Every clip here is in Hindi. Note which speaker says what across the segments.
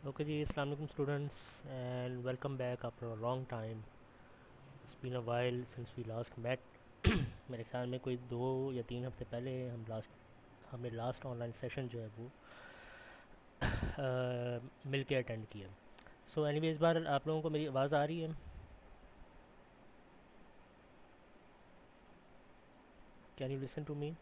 Speaker 1: Okay ji, Assalamualaikum students and welcome back after a long time. It's been a while since we last met. मेरे ख्याल में कोई 2 या 3 हफ्ते पहले हमने लास्ट ऑनलाइन सेशन जो है वो मिल के अटेंड किया. सो एनीवे इस बार आप लोगों को मेरी आवाज़ आ रही है? Can you listen to me?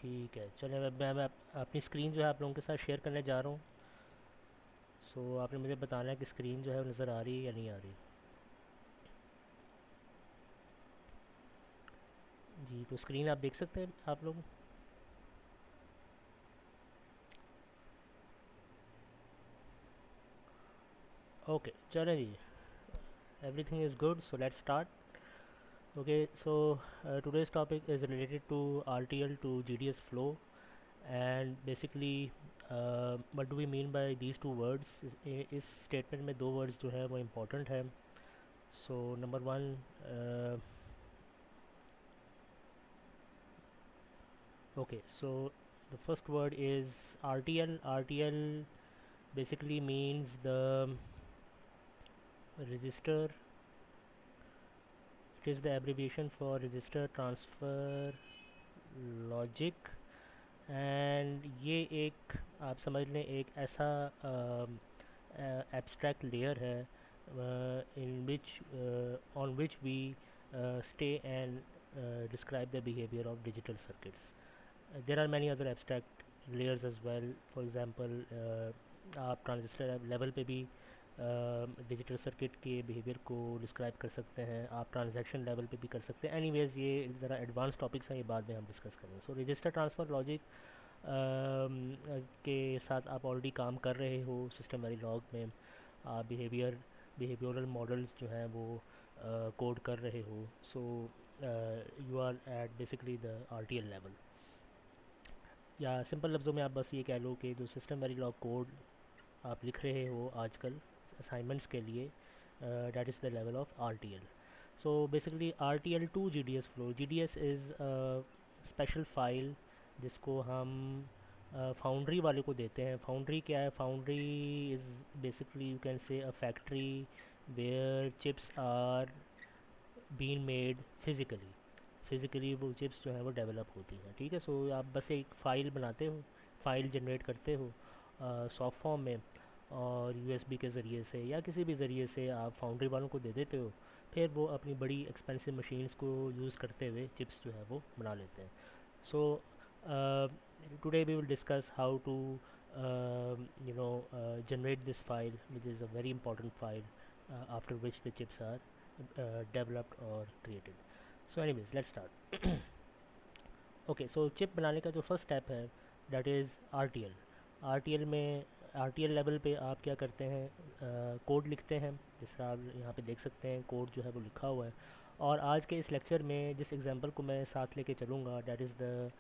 Speaker 1: ठीक है, चलिए मैं अपनी स्क्रीन जो है आप लोगों के साथ शेयर करने जा रहा हूँ. सो आपने मुझे बताना है कि स्क्रीन जो है वो नज़र आ रही है या नहीं आ रही. जी, तो स्क्रीन आप देख सकते हैं आप लोग. ओके चलें जी, everything is good so let's start. Okay, so today's topic is related to RTL to GDS flow, and basically what do we mean by these two words? इस statement में दो words जो है वो important है. So number one, uh, okay, so the first word is RTL. RTL basically means the register. It is the abbreviation for register transfer logic. And ये एक आप समझ लें एक ऐसा एब्स्ट्रैक्ट लेयर है in which on which we stay and describe the behavior of digital circuits. There are many other abstract layers as well. For example, आप ट्रांजिस्टर लेवल पे भी डिजिटल सर्किट के बिहेवियर को डिस्क्राइब कर सकते हैं. आप ट्रांजैक्शन लेवल पे भी कर सकते हैं. एनीवेज ये ज़रा एडवांस टॉपिक्स हैं, ये बाद में हम डिस्कस करेंगे. सो रजिस्टर ट्रांसफ़र लॉजिक के साथ आप ऑलरेडी काम कर रहे हो सिस्टम वेरिलॉग में. आप बिहेवियरल मॉडल्स जो हैं वो कोड कर रहे हो. So you are at basically the RTL level. या सिंपल लफ्ज़ों में आप बस ये कह लो कि जो सिस्टम वेरिलॉग कोड आप लिख रहे हो आजकल असाइनमेंट्स के लिए, that is the level of RTL. So basically RTL to GDS flow. GDS is special file जिसको हम फाउंड्री वाले को देते हैं. फाउंड्री क्या है? Foundry is basically you can say a factory where chips are been made physically वो चिप्स जो है वो डेवलप होती हैं. ठीक है, सो आप बस एक फ़ाइल बनाते हो, फ़ाइल जनरेट करते हो सॉफ्ट फॉर्म में, और USB के ज़रिए से या किसी भी ज़रिए से आप फाउंड्री वालों को दे देते हो. फिर वो अपनी बड़ी एक्सपेंसिव मशीन्स को यूज़ करते हुए चिप्स जो है वो बना लेते हैं. सो today we will discuss how to generate this file, which is a very important file after which the chips are developed or created. So anyways, let's start. Okay, so chip बनाने का जो फर्स्ट स्टेप है दैट इज़ RTL. RTL में RTL लेवल पे आप क्या करते हैं? कोड लिखते हैं. जिस तरह आप यहाँ पे देख सकते हैं कोड जो है वो लिखा हुआ है. और आज के इस लेक्चर में जिस एग्जांपल को मैं साथ लेके चलूँगा that is the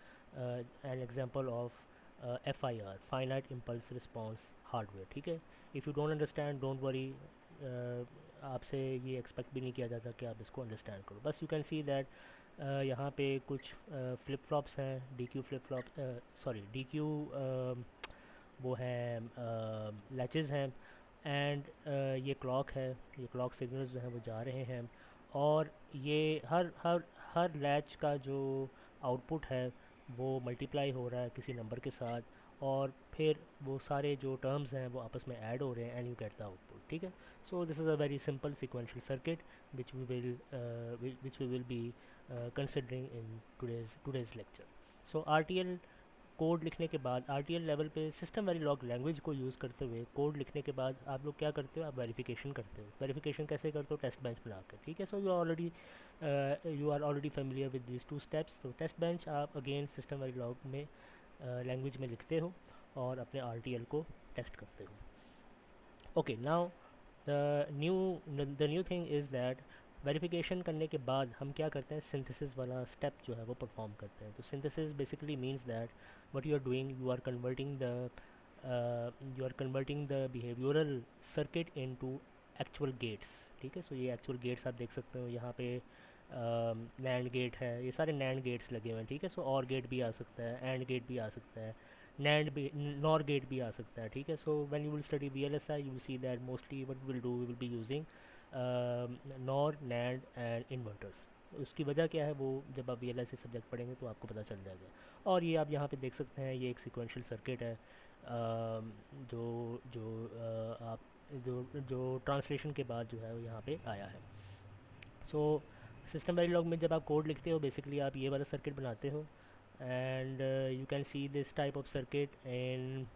Speaker 1: an example of FIR, finite impulse response hardware. ठीक है, if you don't understand don't worry. आपसे ये एक्सपेक्ट भी नहीं किया जाता कि आप इसको अंडरस्टैंड करो. बस यू कैन सी दैट यहाँ पे कुछ फ्लिप फ्लॉप्स हैं. DQ flip flop, sorry DQ वो हैं लैचेस हैं. एंड ये क्लॉक है. ये क्लॉक सिग्नल्स जो हैं वो जा रहे हैं. और ये हर हर हर लैच का जो आउटपुट है वो मल्टीप्लाई हो रहा है किसी नंबर के साथ, और फिर वो सारे जो टर्म्स हैं वो आपस में ऐड हो रहे हैं and you get the output. ठीक है, so this is a very simple sequential circuit which we will be considering in today's lecture. So RTL code लिखने के बाद, RTL लेवल पे सिस्टम वेरिलॉग लैंग्वेज को यूज़ करते हुए कोड लिखने के बाद आप लोग क्या करते हो? आप वेरिफिकेशन करते हो. वेरिफिकेशन कैसे करते हो? टेस्ट बेंच बनाकर. ठीक है, so you are already familiar with these two steps. तो टेस्ट बेंच आप अगेन सिस्टम वेरिलॉग में लैंग्वेज में लिखते हो और अपने RTL को टेस्ट करते हो. Okay, now the new thing is that verification करने के बाद हम क्या करते हैं? सिंथेसिस वाला स्टेप जो है वो परफॉर्म करते हैं. तो synthesis basically means that what you are doing, you are converting the behavioural circuit into actual gates. ठीक है, सो ये एक्चुअल गेट्स आप देख सकते हो यहाँ पे. नैंड गेट है, ये सारे नैंड गेट्स लगे हुए हैं, ठीक है। सो और गेट भी आ सकता है, एंड गेट भी आ सकता है, नैंड भी, नॉर गेट भी आ सकता है, ठीक है। So when you will study VLSI you will see that mostly what will do, we will be using NOR, NAND and inverters. उसकी वजह क्या है वो जब आप VLSI सब्जेक्ट पढ़ेंगे तो आपको पता चल जाएगा। और ये आप यहाँ पे देख सकते हैं, ये एक सिक्वेंशियल सर्किट है, जो जो आप जो जो ट्रांसलेशन के बाद जो है वो यहाँ पे आया है। सो सिस्टम वेरिलॉग में जब आप कोड लिखते हो बेसिकली आप ये वाला सर्किट बनाते हो, and you can see this type of circuit in,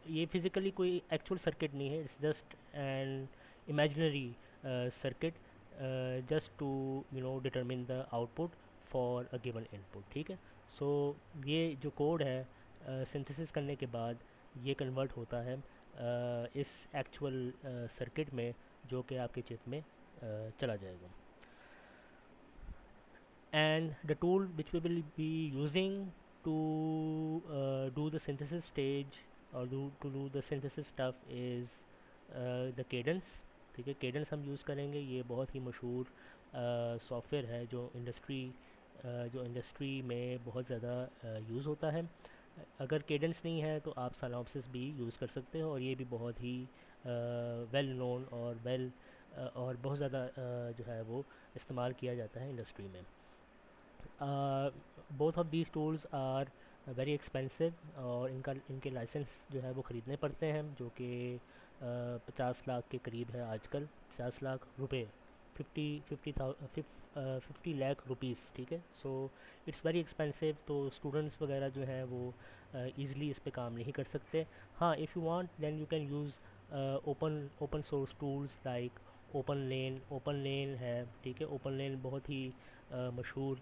Speaker 1: ये फिज़िकली कोई एक्चुअल सर्किट नहीं है, it's just an imaginary circuit just to determine the output for a given input, ठीक है। सो ये जो कोड है सिंथेसिस करने के बाद ये कन्वर्ट होता है इस एक्चुअल सर्किट में, जो कि आपके चिप में चला जाएगा। And the tool which we will be using to do the synthesis stage or to do the synthesis stuff is the cadence, ठीक है। cadence हम यूज़ करेंगे, ये बहुत ही मशहूर सॉफ्टवेयर है जो इंडस्ट्री में बहुत ज़्यादा यूज़ होता है। अगर cadence नहीं है तो आप Synopsys भी यूज़ कर सकते हो, और ये भी बहुत ही वेल नोन और बहुत ज़्यादा जो है वो इस्तेमाल किया जाता है इंडस्ट्री में। Both of these tools are very expensive, और इनके लाइसेंस जो है वो ख़रीदने पड़ते हैं, जो कि 50 लाख के करीब है आजकल। 50 लाख रुपए, 50 लाख रुपीज़, ठीक है। सो इट्स वेरी एक्सपेंसिव, तो स्टूडेंट्स वगैरह जो हैं वो ईज़िली इस पे काम नहीं कर सकते। हाँ, if you want then you can use open source tools like OpenLane है, ठीक है। ओपन लेन बहुत ही मशहूर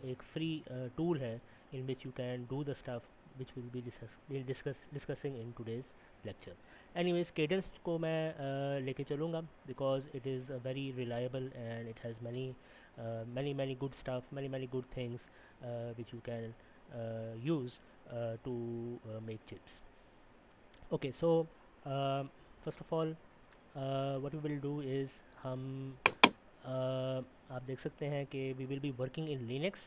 Speaker 1: एक फ्री टूल है in which you can do the stuff which will be discussing in today's lecture. Anyways Cadence को मैं लेके चलूँगा because it is a very reliable and it has many good stuff, many good things which you can use to make chips. Okay, so first of all what we will do is हम आप देख सकते हैं कि we will be working in Linux,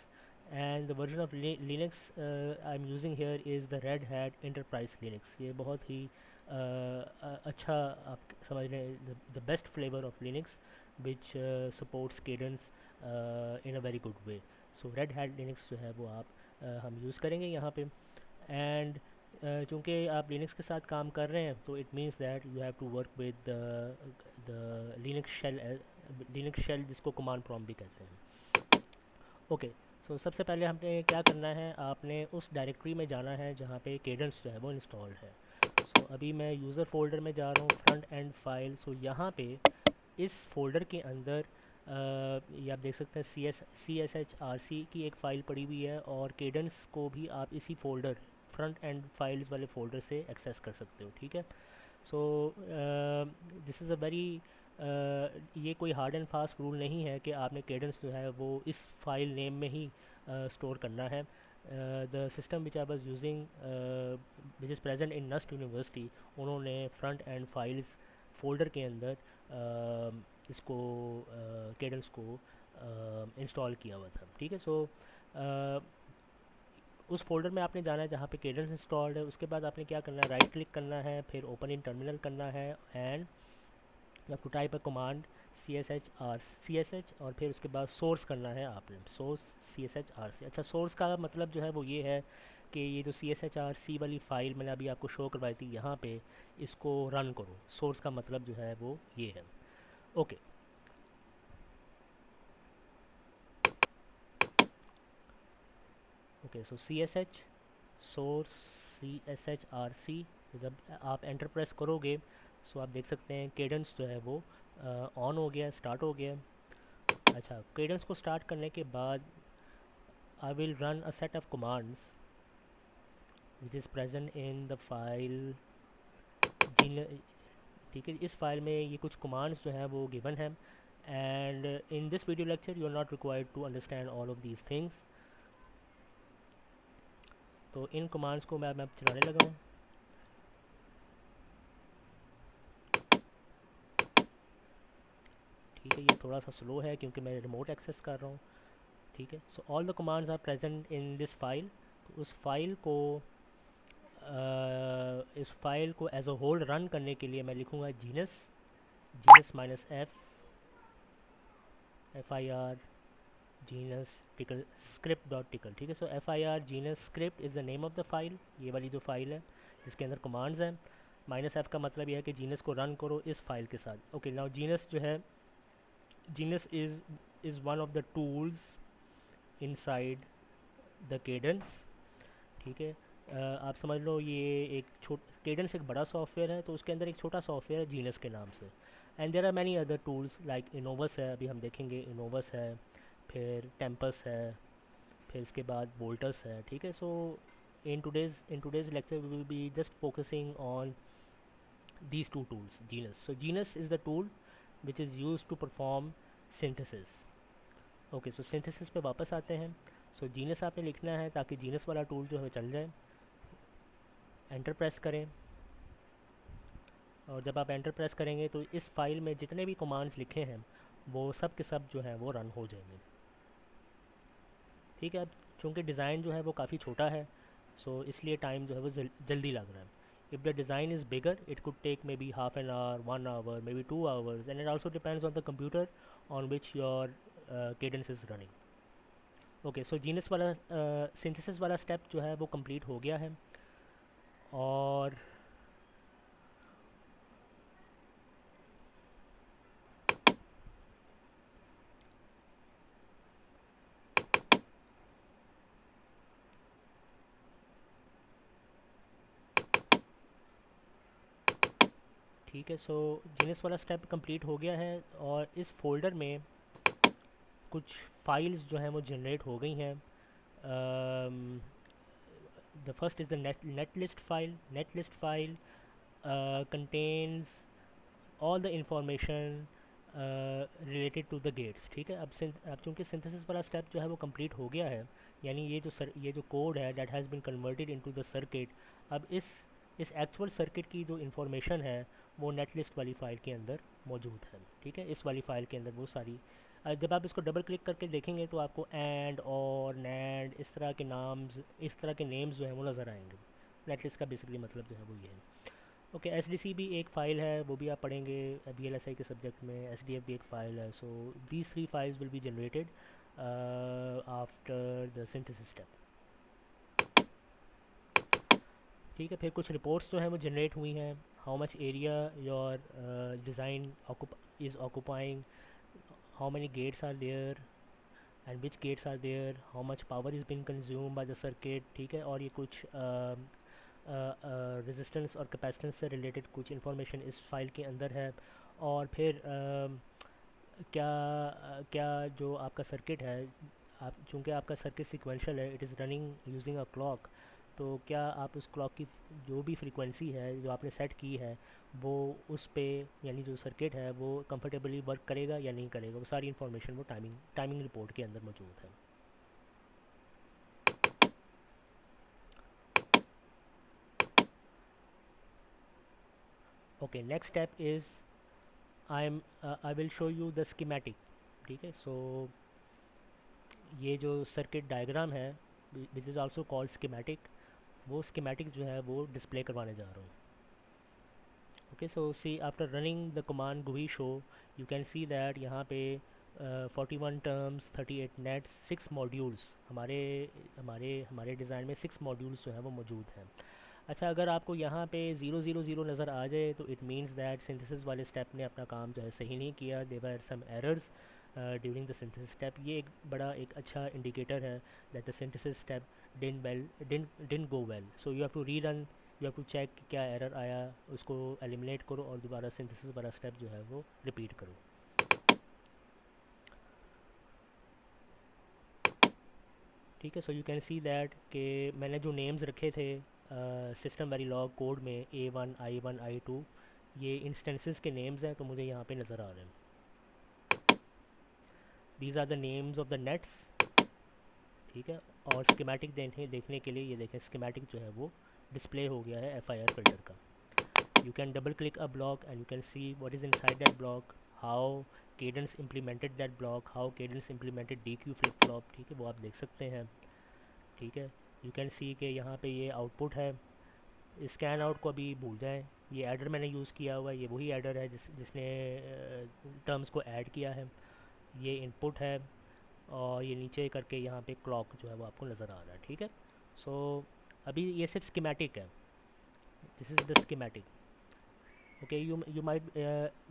Speaker 1: and the version of Linux I am using here is the Red Hat Enterprise Linux. ये बहुत ही अच्छा, आप समझ लें the best flavour of Linux which supports Cadence in a very good way. So Red Hat Linux जो है वो हम यूज़ करेंगे यहाँ पे। एंड चूँकि आप लिनक्स के साथ काम कर रहे हैं तो it means that you have to work with the Linux shell जिसको कमांड प्रॉम्प्ट भी कहते हैं। ओके, सो सबसे पहले हमने क्या करना है, आपने उस डायरेक्टरी में जाना है जहाँ पे केडेंस जो है वो इंस्टॉल्ड है। सो अभी मैं यूज़र फोल्डर में जा रहा हूँ, फ्रंट एंड फाइल। सो यहाँ पे इस फोल्डर के अंदर ये आप देख सकते हैं CSHRC की एक फ़ाइल पड़ी हुई है, और केडेंस को भी आप इसी फोल्डर फ्रंट एंड फाइल्स वाले फ़ोल्डर से एक्सेस कर सकते हो, ठीक है। So this is a very, ये कोई हार्ड एंड फास्ट रूल नहीं है कि आपने केडेंस जो है वो इस फाइल नेम में ही स्टोर करना है। The system which I was using which is present in NUST university, उन्होंने फ्रंट एंड फाइल्स फोल्डर के अंदर इसको केडेंस को इंस्टॉल किया हुआ था, ठीक है। सो उस फोल्डर में आपने जाना है जहाँ पे केडेंस इंस्टॉल्ड है। उसके बाद आपने क्या करना है, राइट क्लिक करना है, फिर ओपन इन टर्मिनल करना है, and you have to type a command CSH, और फिर उसके बाद सोर्स करना है आपने, सोर्स CSHRC। अच्छा, सोर्स का मतलब जो है वो ये है कि ये जो CSHRC वाली फ़ाइल मैंने अभी आपको शो करवाई थी यहाँ पे, इसको रन करो। सोर्स का मतलब जो है वो ये है। ओके, ओके, सो CSH सोर्स CSHRC, जब आप एंटर प्रेस करोगे सो आप देख सकते हैं केडेंस जो है वो ऑन हो गया, स्टार्ट हो गया। अच्छा, केडेंस को स्टार्ट करने के बाद I will run a set of commands which is present in the file, ठीक है। इस फाइल में ये कुछ कमांड्स जो हैं वो गिवन हैं, and in this video lecture you are not required to understand all of these things. तो इन कमांड्स को मैं चलाने लगा हूँ। थोड़ा सा स्लो है क्योंकि मैं रिमोट एक्सेस कर रहा हूँ, ठीक है। So all the commands are present in this file. उस फाइल को इस फाइल को एज अ होल रन करने के लिए मैं लिखूँगा Genus, Genus minus F I R Genus Tcl script dot Tcl, ठीक है। So F I R Genus script is the name of the file, ये वाली जो फाइल है जिसके अंदर कमांड्स हैं। माइनस एफ का मतलब यह है कि जीनस को रन करो इस फाइल के साथ। ओके, नाउ जीनस जो है, genus is one of the tools inside the cadence, ठीक है। आप समझ लो ये एक केडेंस एक बड़ा सॉफ्टवेयर है, तो उसके अंदर एक छोटा सॉफ्टवेयर है जीनस के नाम से। And there are many other tools like Innovus है, अभी हम देखेंगे इनोवस है, फिर टेम्पस है, फिर इसके बाद बोल्टस है, ठीक है। सो in today's lecture we will be just focusing on these two tools, genus. So genus is the tool which is used to perform synthesis. Okay, so synthesis पे वापस आते हैं। सो जीनस आपने लिखना है ताकि जीनस वाला टूल जो है चल जाए। एंटर प्रेस करें, और जब आप एंटर प्रेस करेंगे तो इस फाइल में जितने भी कमांड्स लिखे हैं वो सब के सब जो हैं वो रन हो जाएंगे, ठीक है। अब चूँकि डिज़ाइन जो है वो काफ़ी छोटा है, सो इसलिए टाइम जो है वो जल्दी लग रहा है। If the design is bigger it could take maybe half an hour, 1 hour, maybe 2 hours, and it also depends on the computer on which your Cadence is running. Okay, so Genus वाला सिंथेसिस वाला स्टेप जो है वो कंप्लीट हो गया है। और ठीक है, सो जीनस वाला स्टेप कंप्लीट हो गया है, और इस फोल्डर में कुछ फाइल्स जो हैं वो जनरेट हो गई हैं। The first is the netlist file. Netlist file contains all the information related to the gates, ठीक है। अब चूँकि सिंथेसिस वाला स्टेप जो है वो कंप्लीट हो गया है, यानी ये जो कोड है that has been converted into the circuit. अब इस एक्चुअल सर्किट की जो इंफॉर्मेशन है वो नेटलिस्ट वाली फ़ाइल के अंदर मौजूद है, ठीक है। इस वाली फ़ाइल के अंदर वो सारी जब आप इसको डबल क्लिक करके देखेंगे तो आपको एंड और नैंड इस तरह के नेम्स जो हैं वो नज़र आएंगे। नेटलिस्ट का बेसिकली मतलब जो है वो ये है। ओके, एस डी सी भी एक फ़ाइल है, वो भी आप पढ़ेंगे बी एल एस आई के सब्जेक्ट में। एस डी एफ भी एक फ़ाइल है। So these 3 files will be generated after the synthesis step, ठीक है। फिर कुछ रिपोर्ट्स जो हैं वो जनरेट हुई हैं। How much area your design is occupying, how many gates are there and which gates are there, how much power is been consume by the circuit, ठीक है। और ये कुछ रेजिस्टेंस और कैपेसिटेंस से रिलेटेड कुछ इन्फॉर्मेशन इस फाइल के अंदर है। और फिर क्या जो आपका सर्किट है, आप चूँकि आपका सर्किट सिक्वेंशियल है, it is running using a clock, तो क्या आप उस क्लॉक की जो भी फ्रीक्वेंसी है जो आपने सेट की है वो उस पे, यानी जो सर्किट है वो कंफर्टेबली वर्क करेगा या नहीं करेगा, वो सारी इन्फॉर्मेशन वो टाइमिंग रिपोर्ट के अंदर मौजूद है। Okay, next step is I will show you the schematic, ठीक है। सो ये जो सर्किट डायग्राम है which is also called schematic, वो स्कीमेटिक जो है वो डिस्प्ले करवाने जा रहा हूँ। Okay, so see after running the command GUI show you can see that यहाँ पे 41 टर्म्स, 38 नेट्स, 6 मॉड्यूल्स, हमारे हमारे हमारे डिज़ाइन में 6 मॉड्यूल्स जो हैं वो मौजूद हैं। अच्छा, अगर आपको यहाँ पे 000 नज़र आ जाए तो इट मीन्स दैट सिंथेसिस वाले स्टेप ने अपना काम जो है सही नहीं किया। There are some errors during the synthesis step. ये एक अच्छा इंडिकेटर है that the synthesis step didn't go well. So you have to rerun, you have to check क्या एरर आया, उसको एलिमिनेट करो और दोबारा सिंथेसिस वाला स्टेप जो है वो रिपीट करो, ठीक है। So you can see that कि मैंने जो नेम्स रखे थे सिस्टम वेरीलॉग कोड में A1 I1 I2, ये इंस्टेंसेस के नेम्स हैं, तो मुझे यहाँ पे नज़र आ रहे हैं। These are the names of the nets, ठीक है। और स्कीमेटिक देखने के लिए ये देखें, स्कीमेटिक जो है वो डिस्प्ले हो गया है FIR फिल्टर का। You can double click a block and you can see what is inside that block, how Cadence implemented that block, how Cadence implemented DQ flip flop, ठीक है, वो आप देख सकते हैं, ठीक है. यू कैन सी कि यहाँ पे ये आउटपुट है. स्कैन आउट को अभी भूल जाएं. ये एडर मैंने यूज़ किया हुआ है, ये वही एडर है जिसने टर्म्स को ऐड किया है. ये इनपुट है और ये नीचे करके यहाँ पे क्लॉक जो है वो आपको नज़र आ रहा है, ठीक है. सो अभी ये सिर्फ स्कीमेटिक है. This is the schematic. Okay, you might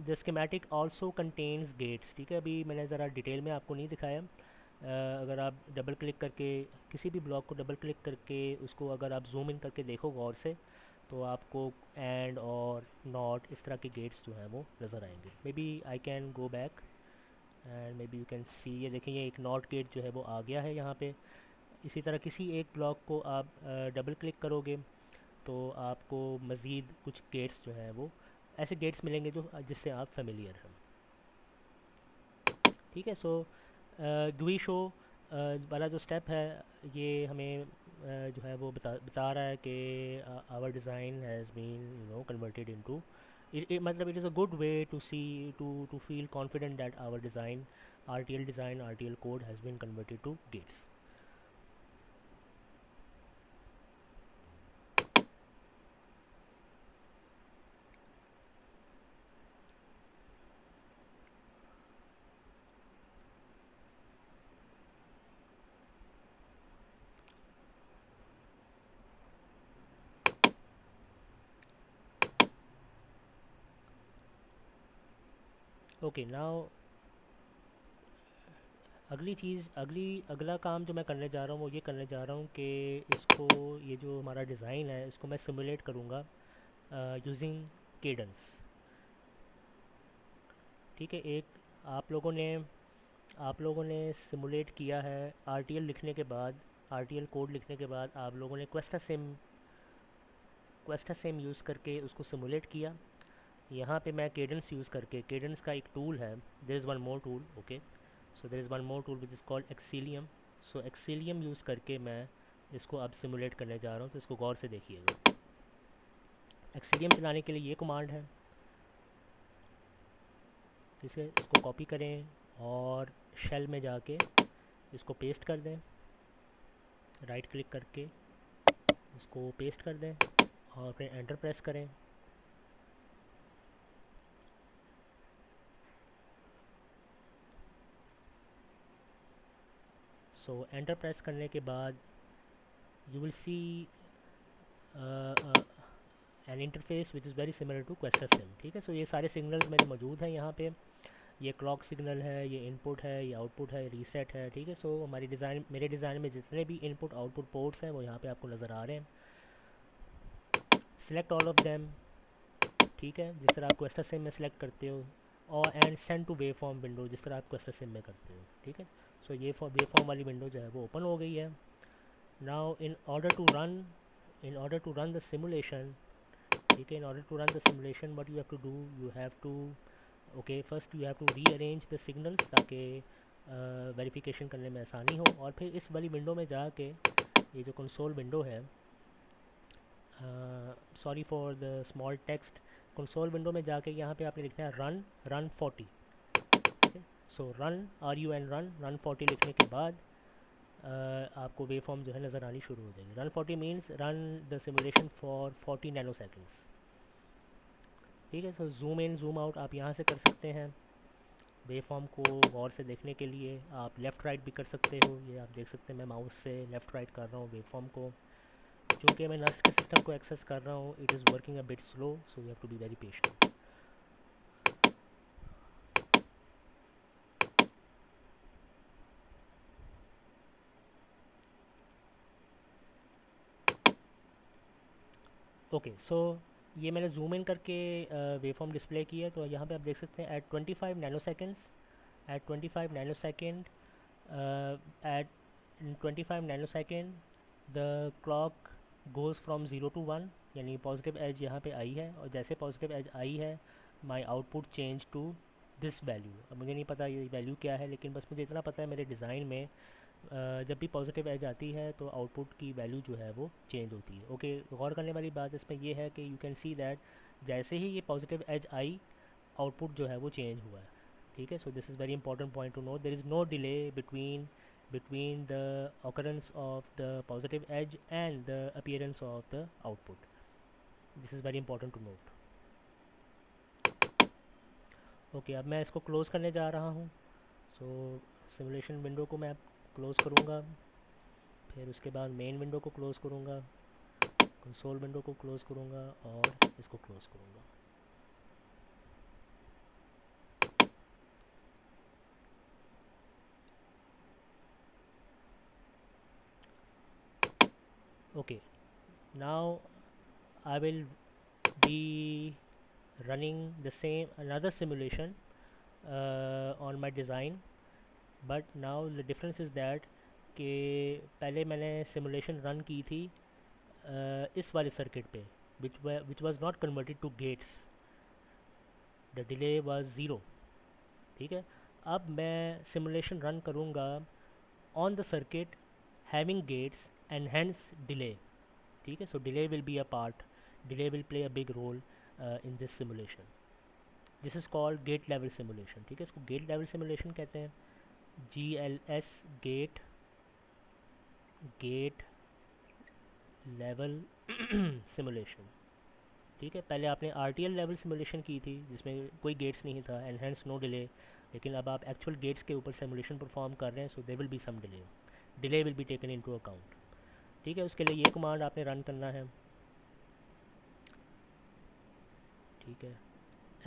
Speaker 1: the schematic also contains gates, ठीक है. अभी मैंने ज़रा डिटेल में आपको नहीं दिखाया. अगर आप डबल क्लिक करके किसी भी ब्लॉक को डबल क्लिक करके उसको अगर आप जूम इन करके देखो गौर से, तो आपको एंड और नॉट इस तरह के गेट्स जो हैं वो नज़र आएंगे. Maybe I can go back and maybe you can see. ये देखें, ये एक नॉट गेट जो है वो आ गया है यहाँ पे. इसी तरह किसी एक ब्लॉक को आप डबल क्लिक करोगे तो आपको मज़ीद कुछ गेट्स जो हैं वो ऐसे गेट्स मिलेंगे जो जिससे आप फेमिलियर हैं, ठीक है. सो ग्वी शो वाला जो स्टेप है ये हमें जो है वो बता रहा है कि our design has been converted into, मतलब it is a good way to see to feel confident that our design, RTL code has been converted to gates. Okay, now अगला काम जो मैं करने जा रहा हूँ वो ये करने जा रहा हूँ कि इसको, ये जो हमारा डिज़ाइन है इसको मैं सिमुलेट करूँगा यूजिंग केडेंस, ठीक है. एक आप लोगों ने सिमुलेट किया है RTL लिखने के बाद, RTL कोड लिखने के बाद आप लोगों ने क्वेस्टा सिम यूज़ करके उसको सिमुलेट किया. यहाँ पे मैं केडेंस यूज़ करके, केडेंस का एक टूल है, there is one more tool. Okay, so there is one more tool which is called Xcelium. So Xcelium use करके मैं इसको अब सिमुलेट करने जा रहा हूँ, तो इसको गौर से देखिएगा. एक्सीलियम चलाने के लिए ये कमांड है, इसे इसको कॉपी करें और शेल में जाके इसको पेस्ट कर दें. राइट क्लिक करके इसको पेस्ट कर दें और फिर एंटर प्रेस करें. सो एंटर प्रेस करने के बाद you will see an interface which is very similar to Questa Sim, ठीक है. सो ये सारे सिग्नल्स मेरे मौजूद हैं यहाँ पे. ये क्लॉक सिग्नल है, ये इनपुट है, ये आउटपुट है, रीसेट है, ठीक है. सो मेरे डिज़ाइन में जितने भी इनपुट आउटपुट पोर्ट्स हैं वो यहाँ पे आपको नज़र आ रहे हैं. सिलेक्ट ऑल ऑफ देम, ठीक है, जिस तरह आप क्वेस्टा सिम में सिलेक्ट करते हो, और and send to waveform window जिस तरह आप क्वेस्टा सिम में करते हो, ठीक है. सो ये वेव फॉर्म वाली विंडो जो है वो ओपन हो गई है. Now in order to run the simulation, ठीक है, in order to run the simulation what you have to do, you have to, okay, first you have to rearrange the signals ताकि वेरिफिकेशन करने में आसानी हो. और फिर इस वाली विंडो में जाके, ये जो कंसोल विंडो है, sorry for the small text, console window में जाके यहाँ पे आपने लिखना है रन 40, ठीक है. सो रन 40 लिखने के बाद आपको वेव फॉर्म जो है नज़र आनी शुरू हो जाएगी. Run 40 means run the simulation for 40 nano seconds, ठीक है. सो जूम इन जूम आउट आप यहाँ से कर सकते हैं. वेव फॉर्म को गौर से देखने के लिए आप लेफ़्ट राइट भी कर सकते हो. ये आप देख सकते हैं मैं माउस से लेफ़्ट राइट कर रहा हूँ वेव फॉर्म को. चूँकि मैं नस्ट के सिस्टम को एक्सेस कर रहा हूँ, it is working a bit slow, so you have to be very patient. Okay, so ये मैंने जूम इन करके वेव फॉर्म डिस्प्ले किया है. तो यहाँ पे आप देख सकते हैं at 25 nanoseconds, at 25 nanosecond, at 25 nanosecond the clock goes from 0 to 1, यानी पॉजिटिव एज यहाँ पे आई है, और जैसे पॉजिटिव एज आई है my output change to this value. अब मुझे नहीं पता ये वैल्यू क्या है, लेकिन बस मुझे इतना पता है मेरे डिज़ाइन में जब भी पॉजिटिव एज आती है तो आउटपुट की वैल्यू जो है वो चेंज होती है. ओके, गौर करने वाली बात इसमें ये है कि यू कैन सी दैट जैसे ही ये पॉजिटिव एज आई, आउटपुट जो है वो चेंज हुआ है, ठीक है. So this is very important point to know. There is no delay between the occurrence of the positive edge and the appearance of the output. This is very important to note. Okay, अब मैं इसको क्लोज़ करने जा रहा हूँ. सो सिमुलेशन विंडो को मैं क्लोज़ करूँगा, फिर उसके बाद मेन विंडो को क्लोज़ करूँगा, कंसोल विंडो को क्लोज़ करूँगा और इसको क्लोज़ करूँगा. Okay, now I will be running the same another simulation on my design, but now the difference is that कि पहले मैंने सिमुलेशन रन की थी इस वाले सर्किट पे which was not converted to gates. The delay was zero. ठीक है. अब मैं सिमुलेशन रन करूँगा on the circuit having gates and hence delay. ठीक है. So delay will be a part, delay will play a big role in this simulation. This is called gate level simulation. ठीक है. इसको गेट लेवल सिमुलेशन कहते हैं. GLS, gate level simulation. ठीक है. पहले आपने RTL लेवल सिमुलेशन की थी जिसमें कोई गेट्स नहीं था एंड हैंस नो डिले. लेकिन अब आप एक्चुअल गेट्स के ऊपर सिमुलेशन परफॉर्म कर रहे हैं, so they will be some delay. Delay will be taken into account. ठीक है. उसके लिए ये कमांड आपने रन करना है. ठीक है.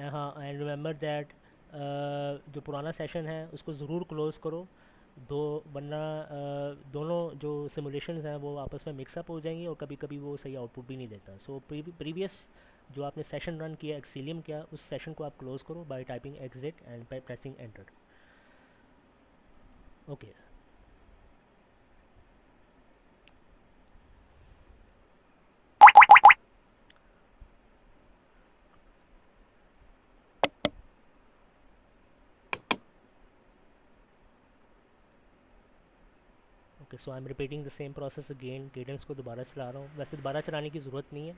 Speaker 1: हाँ, एंड रिमेंबर दैट जो पुराना सेशन है उसको ज़रूर क्लोज़ करो दो, वरना दोनों जो सिमुलेशंस हैं वो आपस में मिक्सअप हो जाएंगी और कभी कभी वो सही आउटपुट भी नहीं देता. सो प्रीवियस जो आपने सेशन रन किया, एक्सीलियम किया, उस सेशन को आप क्लोज़ करो bye typing exit and by pressing enter. Okay. Okay, so I am repeating the same process again. Cadence को दोबारा चला रहा हूँ. वैसे दोबारा चलाने की ज़रूरत नहीं है,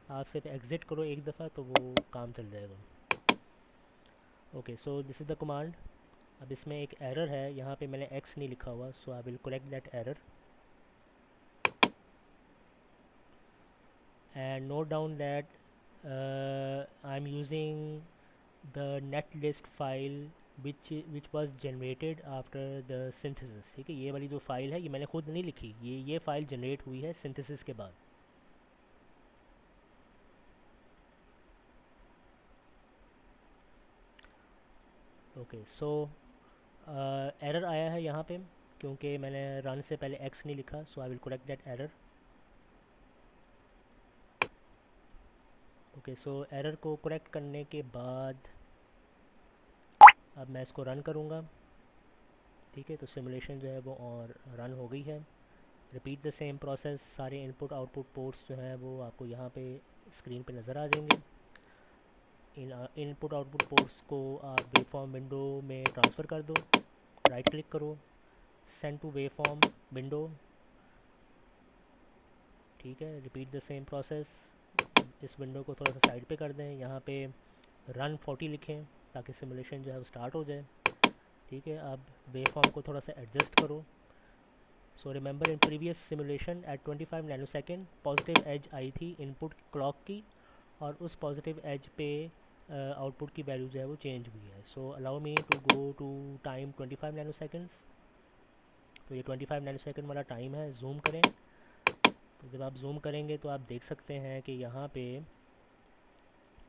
Speaker 1: आप सिर्फ एग्जिट करो एक दफ़ा तो वो काम चल जाएगा. Okay, so this is the command. अब इसमें एक एरर है, यहाँ पे मैंने x नहीं लिखा हुआ, so I will correct that error and note down that I'm using the netlist file which was generated after the synthesis. ठीक है. ये वाली जो फाइल है ये मैंने खुद नहीं लिखी, ये फाइल जनरेट हुई है सिंथेसिस के बाद. ओके. सो एरर आया है यहाँ पे क्योंकि मैंने रन से पहले x नहीं लिखा, so I will correct that error. Okay, so error को करेक्ट करने के बाद अब मैं इसको रन करूँगा. ठीक है. तो सिमुलेशन जो है वो और रन हो गई है. Repeat the same process. सारे इनपुट आउटपुट पोर्ट्स जो हैं वो आपको यहाँ पे स्क्रीन पे नज़र आ जाएंगे. इन इनपुट आउटपुट पोर्ट्स को आप वेवफॉर्म विंडो में ट्रांसफ़र कर दो. राइट क्लिक करो, सेंड टू वेवफॉर्म विंडो. ठीक है. Repeat the same process. इस विंडो को थोड़ा सा साइड पे कर दें, यहाँ पे रन 40 लिखें ताकि सिमुलेशन जो है वो स्टार्ट हो जाए. ठीक है. अब वेवफॉर्म को थोड़ा सा एडजस्ट करो. So remember in previous simulation at 25 nanosecond positive edge आई थी इनपुट क्लॉक की, और उस पॉजिटिव एज पे आउटपुट की वैल्यू जो है वो चेंज हुई है. So allow me to go to time 25 nanoseconds. तो ये 25 नैनोसेकेंड वाला टाइम है. जूम करें. तो जब आप जूम करेंगे तो आप देख सकते हैं कि यहाँ पे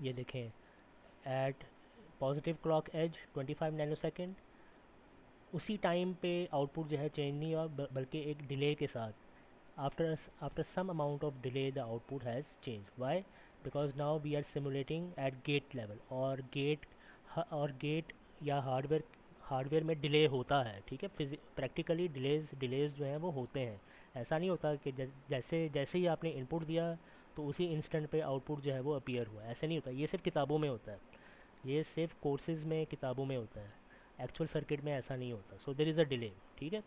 Speaker 1: ये देखें at positive clock edge 25 nanosecond उसी टाइम पे आउटपुट जो है चेंज नहीं हुआ, बल्कि एक डिले के साथ. After some amount of delay the output has change. Why? Because now we are simulating at gate level, और गेट या हार्डवेयर में डिले होता है. ठीक है. प्रैक्टिकली डिलेज जो हैं वो होते हैं. ऐसा नहीं होता कि जैसे जैसे ही आपने इनपुट दिया तो उसी इंस्टेंट पे आउटपुट जो है वो अपीयर हुआ. ऐसे नहीं होता. ये सिर्फ किताबों में होता है. ये सिर्फ कोर्सेज़ में, किताबों में होता है. एक्चुअल सर्किट में ऐसा नहीं होता. सो देर इज़ अ डिले. ठीक है.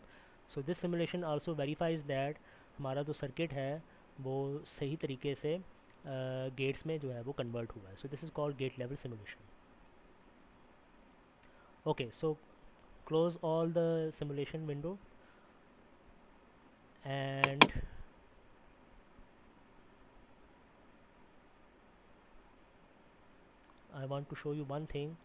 Speaker 1: So this simulation also verifies that हमारा जो सर्किट है वो सही तरीके से गेट्स में जो है वो कन्वर्ट हुआ है. So this is called gate level simulation. Okay, so close all the simulation window, and I want to show you one thing.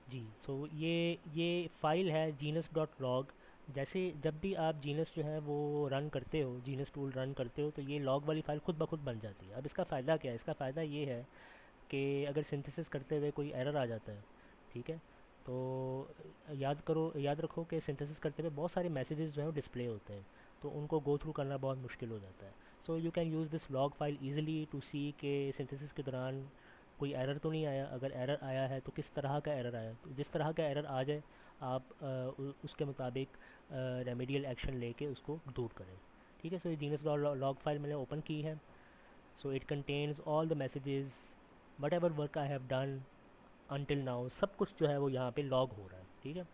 Speaker 1: जी, so ये फाइल है जीनस डॉट लॉग। जैसे जब भी आप जीनस जो है वो रन करते हो, जीनस टूल रन करते हो, तो ये लॉग वाली फ़ाइल खुद ब खुद बन जाती है। अब इसका फ़ायदा क्या है? इसका फ़ायदा ये है कि अगर सिंथेसिस करते हुए कोई एरर आ जाता है, ठीक है, तो याद रखो कि सिंथेसिस करते हुए बहुत सारे मैसेजेस जो है वो डिस्प्ले होते हैं, तो उनको गो थ्रू करना बहुत मुश्किल हो जाता है। So you can use this log file easily to see के सिंथेसिस के दौरान कोई एरर तो नहीं आया। अगर एरर आया है तो किस तरह का एरर आया, तो जिस तरह का एरर आ जाए आप उसके मुताबिक रेमेडियल एक्शन लेके उसको दूर करें। ठीक है, सो ये जीनस लॉग फाइल मैंने ओपन की है। So it contains all the messages, what ever work I have done until now, सब कुछ जो है वो यहाँ पे लॉग हो रहा है। ठीक है,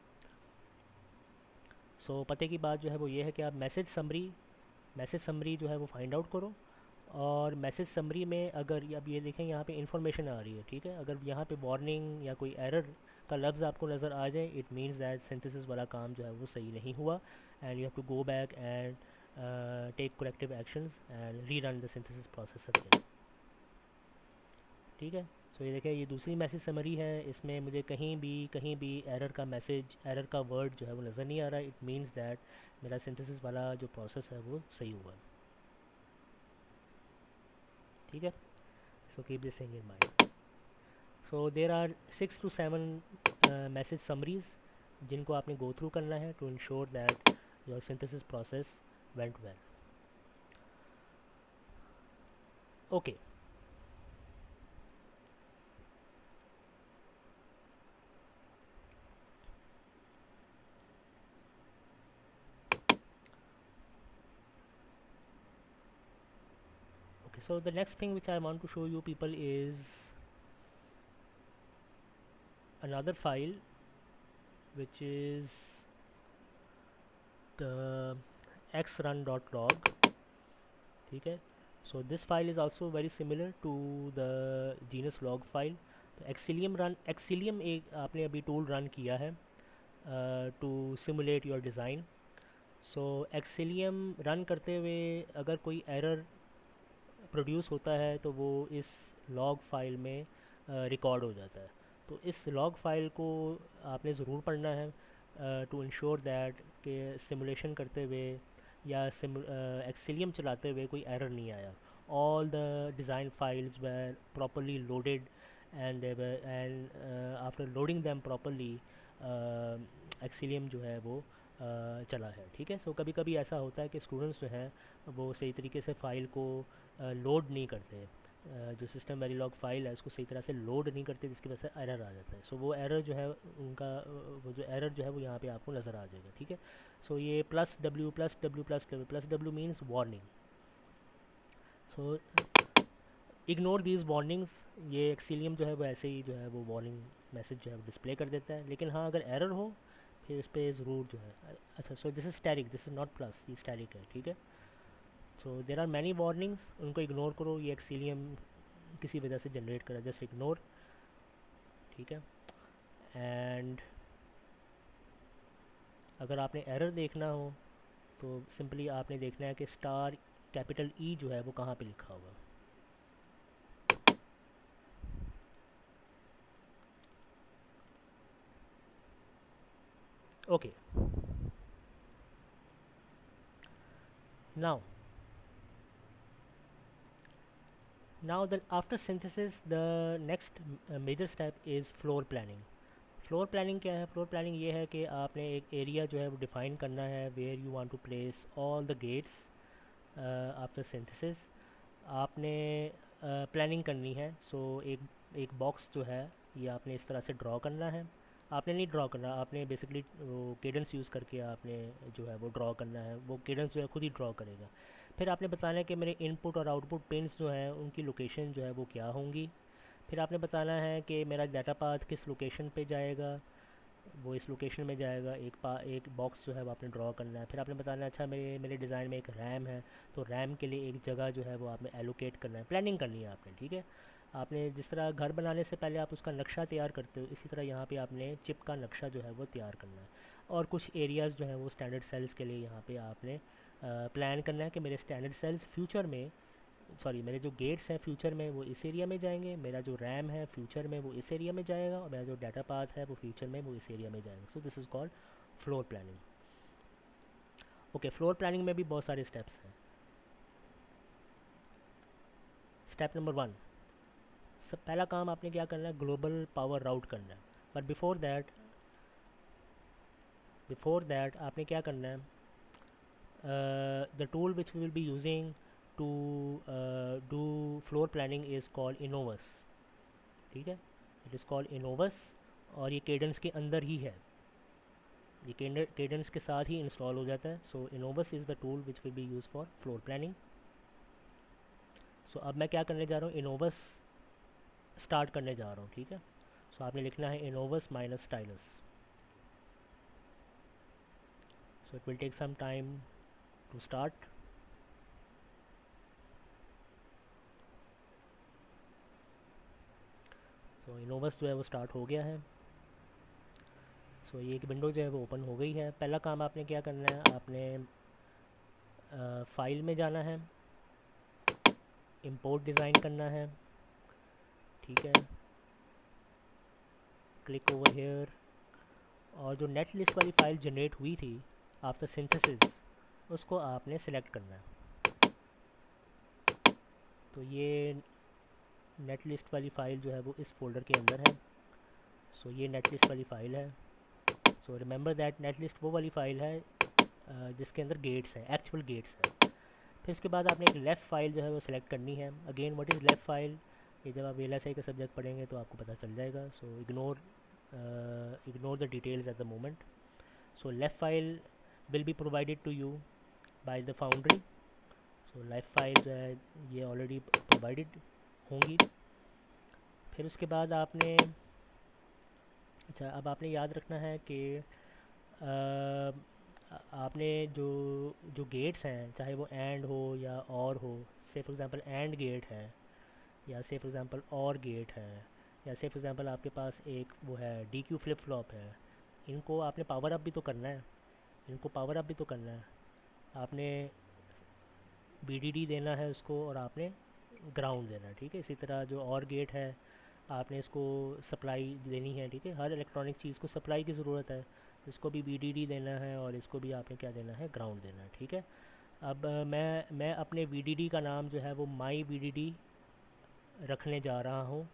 Speaker 1: सो पते की बात जो है वो ये है कि आप मैसेज समरी जो है वो फाइंड आउट करो। और मैसेज समरी में अगर अब ये देखें यहाँ पे इंफॉर्मेशन आ रही है, ठीक है, अगर यहाँ पे वार्निंग या कोई एरर का लफ्ज़ आपको नज़र आ जाए, इट मीन्स दैट सिंथेसिस वाला काम जो है वो सही नहीं हुआ, and you have to go back and take corrective actions and rerun the synthesis process again. ठीक है, सो ये देखें, ये दूसरी मैसेज समरी है। इसमें मुझे कहीं भी एरर का वर्ड जो है वो नज़र नहीं आ रहा। इट मीन्स दैट मेरा सिंथेसिस वाला जो प्रोसेस है वो सही हुआ है। ठीक है, so keep this thing in mind. So there are 6 to 7 message summaries जिनको आपने गो थ्रू करना है to ensure that your synthesis process went well. Okay, okay, so the next thing which I want to show you people is another file which is the xrun.log. ठीक है, so this file is also very similar to the genus log file. तो एक्सिलियम एक आपने अभी टूल रन किया है to simulate your design. So Xcelium run करते हुए अगर कोई एरर प्रोड्यूस होता है तो वो इस लॉग फाइल में रिकॉर्ड हो जाता है। तो इस लॉग फाइल को आपने ज़रूर पढ़ना है टू इंश्योर दैट कि सिमुलेशन करते हुए या एक्सिलियम चलाते हुए कोई एरर नहीं आया। All the design files were properly loaded and after loading them properly Xcelium जो है वो चला है। ठीक है, सो कभी कभी ऐसा होता है कि स्टूडेंट्स जो हैं वो सही तरीके से फ़ाइल को लोड नहीं करते, जो सिस्टम वेरीलॉग फाइल है उसको सही तरह से लोड नहीं करते, जिसकी वजह से एरर आ जाता है। सो वो एरर जो है वो जो एरर जो है वो यहाँ पे आपको नज़र आ जाएगा। ठीक है, सो ये +W means warning. So ignore these warnings. ये एक्सिलियम जो है वो ऐसे ही जो है वो वार्निंग मैसेज जो है वो डिस्प्ले कर देता है। लेकिन हाँ, अगर एरर हो फिर इस पर ज़रूर जो है अच्छा, सो this is static, this is not plus, ये स्टैटिक है। ठीक है, सो देर आर मैनी वार्निंग्स, उनको इग्नोर करो। ये एक्सिलियम किसी वजह से जनरेट करा, जस्ट इग्नोर। ठीक है, एंड अगर आपने एरर देखना हो तो सिंपली आपने देखना है कि स्टार कैपिटल ई जो है वो कहाँ पे लिखा होगा। Okay, now after synthesis the next major step is floor planning. Floor planning क्या है? फ्लोर प्लानिंग ये है कि आपने एक एरिया जो है वो डिफ़ाइन करना है where you want to place all the gates after synthesis. आपने प्लानिंग करनी है। सो एक बॉक्स जो है ये आपने इस तरह से ड्रॉ करना है। आपने नहीं ड्रॉ करना, आपने बेसिकली वो केडेंस यूज़ करके आपने जो है वो ड्रॉ करना है। वो केडेंस जो है खुद ही ड्रॉ करेगा। फिर आपने बताना है कि मेरे इनपुट और आउटपुट पिन्स जो हैं उनकी लोकेशन जो है वो क्या होंगी। फिर आपने बताना है कि मेरा डाटा पाथ किस लोकेशन पे जाएगा, वो इस लोकेशन में जाएगा। एक बॉक्स जो है वो आपने ड्रॉ करना है। फिर आपने बताना है अच्छा मेरे डिज़ाइन में एक रैम है, तो रैम के लिए एक जगह जो है वो आपने एलोकेट करना है, प्लानिंग करनी है आपने। ठीक है, आपने जिस तरह घर बनाने से पहले आप उसका नक्शा तैयार करते हो, इसी तरह यहाँ पे आपने चिप का नक्शा जो है वो तैयार करना है। और कुछ एरियाज़ जो हैं वो स्टैंडर्ड सेल्स के लिए यहाँ पे आपने प्लान करना है कि मेरे स्टैंडर्ड सेल्स फ्यूचर में, सॉरी, मेरे जो गेट्स हैं फ्यूचर में वो इस एरिया में जाएंगे, मेरा जो रैम है फ्यूचर में वो इस एरिया में जाएगा, और मेरा जो डाटा पाथ है वो फ्यूचर में वो इस एरिया में जाएगा। सो this is called floor planning. Okay, floor planning में भी बहुत सारे स्टेप्स हैं। स्टेप नंबर 1, सब पहला काम आपने क्या करना है, ग्लोबल पावर राउट करना है। बट बिफोर दैट आपने क्या करना है, the tool which we will be using to do floor planning is called Innovus. ठीक है, इट इज़ कॉल्ड इनोवस, और ये केडेंस के अंदर ही है, ये केडेंस के साथ ही इंस्टॉल हो जाता है। So Innovus is the tool which will be use for floor planning. So अब मैं क्या करने जा रहा हूँ, इनोवस स्टार्ट करने जा रहा हूँ। ठीक है, सो आपने लिखना है Innovus minus Stylus. So it will take some time to start. So Innovus जो है वो स्टार्ट हो गया है। सो ये एक विंडो जो है वो ओपन हो गई है। पहला काम आपने क्या करना है, आपने फाइल में जाना है, इंपोर्ट डिज़ाइन करना है। ठीक है, क्लिक ओवर हेयर, और जो नेट लिस्ट वाली फ़ाइल जनरेट हुई थी आफ्टर सिंथेसिस, उसको आपने सेलेक्ट करना है। तो ये नेट लिस्ट वाली फ़ाइल जो है वो इस फोल्डर के अंदर है। सो ये नेट लिस्ट वाली फ़ाइल है। So remember that net list वो वाली फ़ाइल है जिसके अंदर गेट्स हैं, एक्चुअल गेट्स हैं। फिर उसके बाद आपने एक लेफ़्ट फ़ाइल जो है वो सिलेक्ट करनी है। Again what is left file, ये जब आप VLSI का सब्जेक्ट पढ़ेंगे तो आपको पता चल जाएगा। So ignore the details at the moment. So LEF file will be provided to you by the foundry. So LEF file जो है ये ऑलरेडी प्रोवाइडेड होंगी। फिर उसके बाद आपने, अच्छा, अब आपने याद रखना है कि आपने जो जो गेट्स हैं, चाहे वो एंड हो या और हो, से फॉर एग्ज़ाम्पल एंड गेट है, या से फॉर एग्ज़ाम्पल और गेट है, या से फॉर एग्ज़ाम्पल आपके पास एक वो है DQ फ्लिप फ्लॉप है, इनको आपने पावर अप भी तो करना है, इनको पावर अप भी तो करना है। आपने BDD देना है उसको, और आपने ग्राउंड देना है। ठीक है, इसी तरह जो और गेट है आपने इसको सप्लाई देनी है। ठीक है, हर इलेक्ट्रॉनिक चीज़ को सप्लाई की ज़रूरत है, इसको भी BDD देना है, और इसको भी आपने क्या देना है, ग्राउंड देना है। ठीक है, अब मैं अपने VDD का नाम जो है वो माई VDD रखने जा रहा हूँ,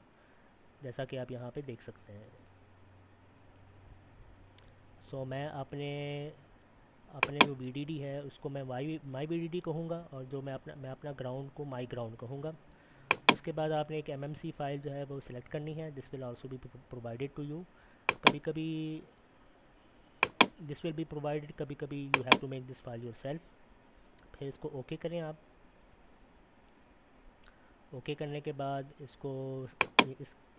Speaker 1: जैसा कि आप यहाँ पे देख सकते हैं। सो मैं अपने अपने जो VDD है उसको मैं माई VDD कहूँगा, और जो मैं अपना ग्राउंड को माई ग्राउंड कहूँगा। उसके बाद आपने एक MMC फाइल जो है वो सिलेक्ट करनी है, this will also be provided to you. कभी कभी दिस विल बी प्रोवाइडेड, कभी कभी you have to make this file yourself. फिर इसको ओके करें आप। ओके करने के बाद इसको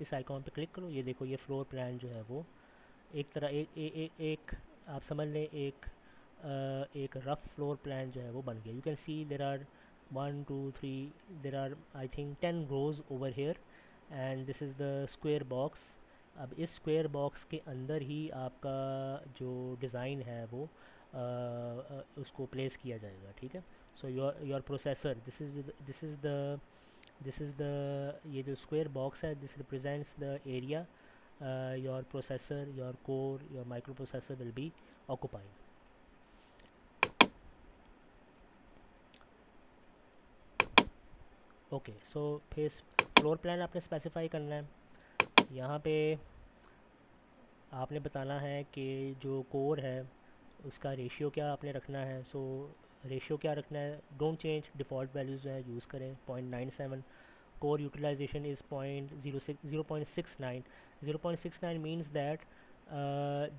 Speaker 1: इस आइकॉन पे क्लिक करो। ये देखो, ये फ्लोर प्लान जो है वो एक तरह एक आप समझ लें एक रफ फ्लोर प्लान जो है वो बन गया। You can see there are 1 2 3, there are I think 10 rows over here, and this is the square box. अब इस स्क्वायर बॉक्स के अंदर ही आपका जो डिज़ाइन है वो उसको प्लेस किया जाएगा। ठीक है, so your processor, this is the ये जो स्क्वायर बॉक्स है, this represents the area your processor, your core, your microprocessor will be occupying. Okay, so फिर फ्लोर प्लान आपने स्पेसिफाई करना है। यहाँ पे आपने बताना है कि जो कोर है उसका रेशियो क्या आपने रखना है। सो रेशियो क्या रखना है, डोंट चेंज, डिफ़ॉल्ट वैल्यूज़ जो है यूज़ करें। 0.97, core utilization is 0.69। 0.69 means that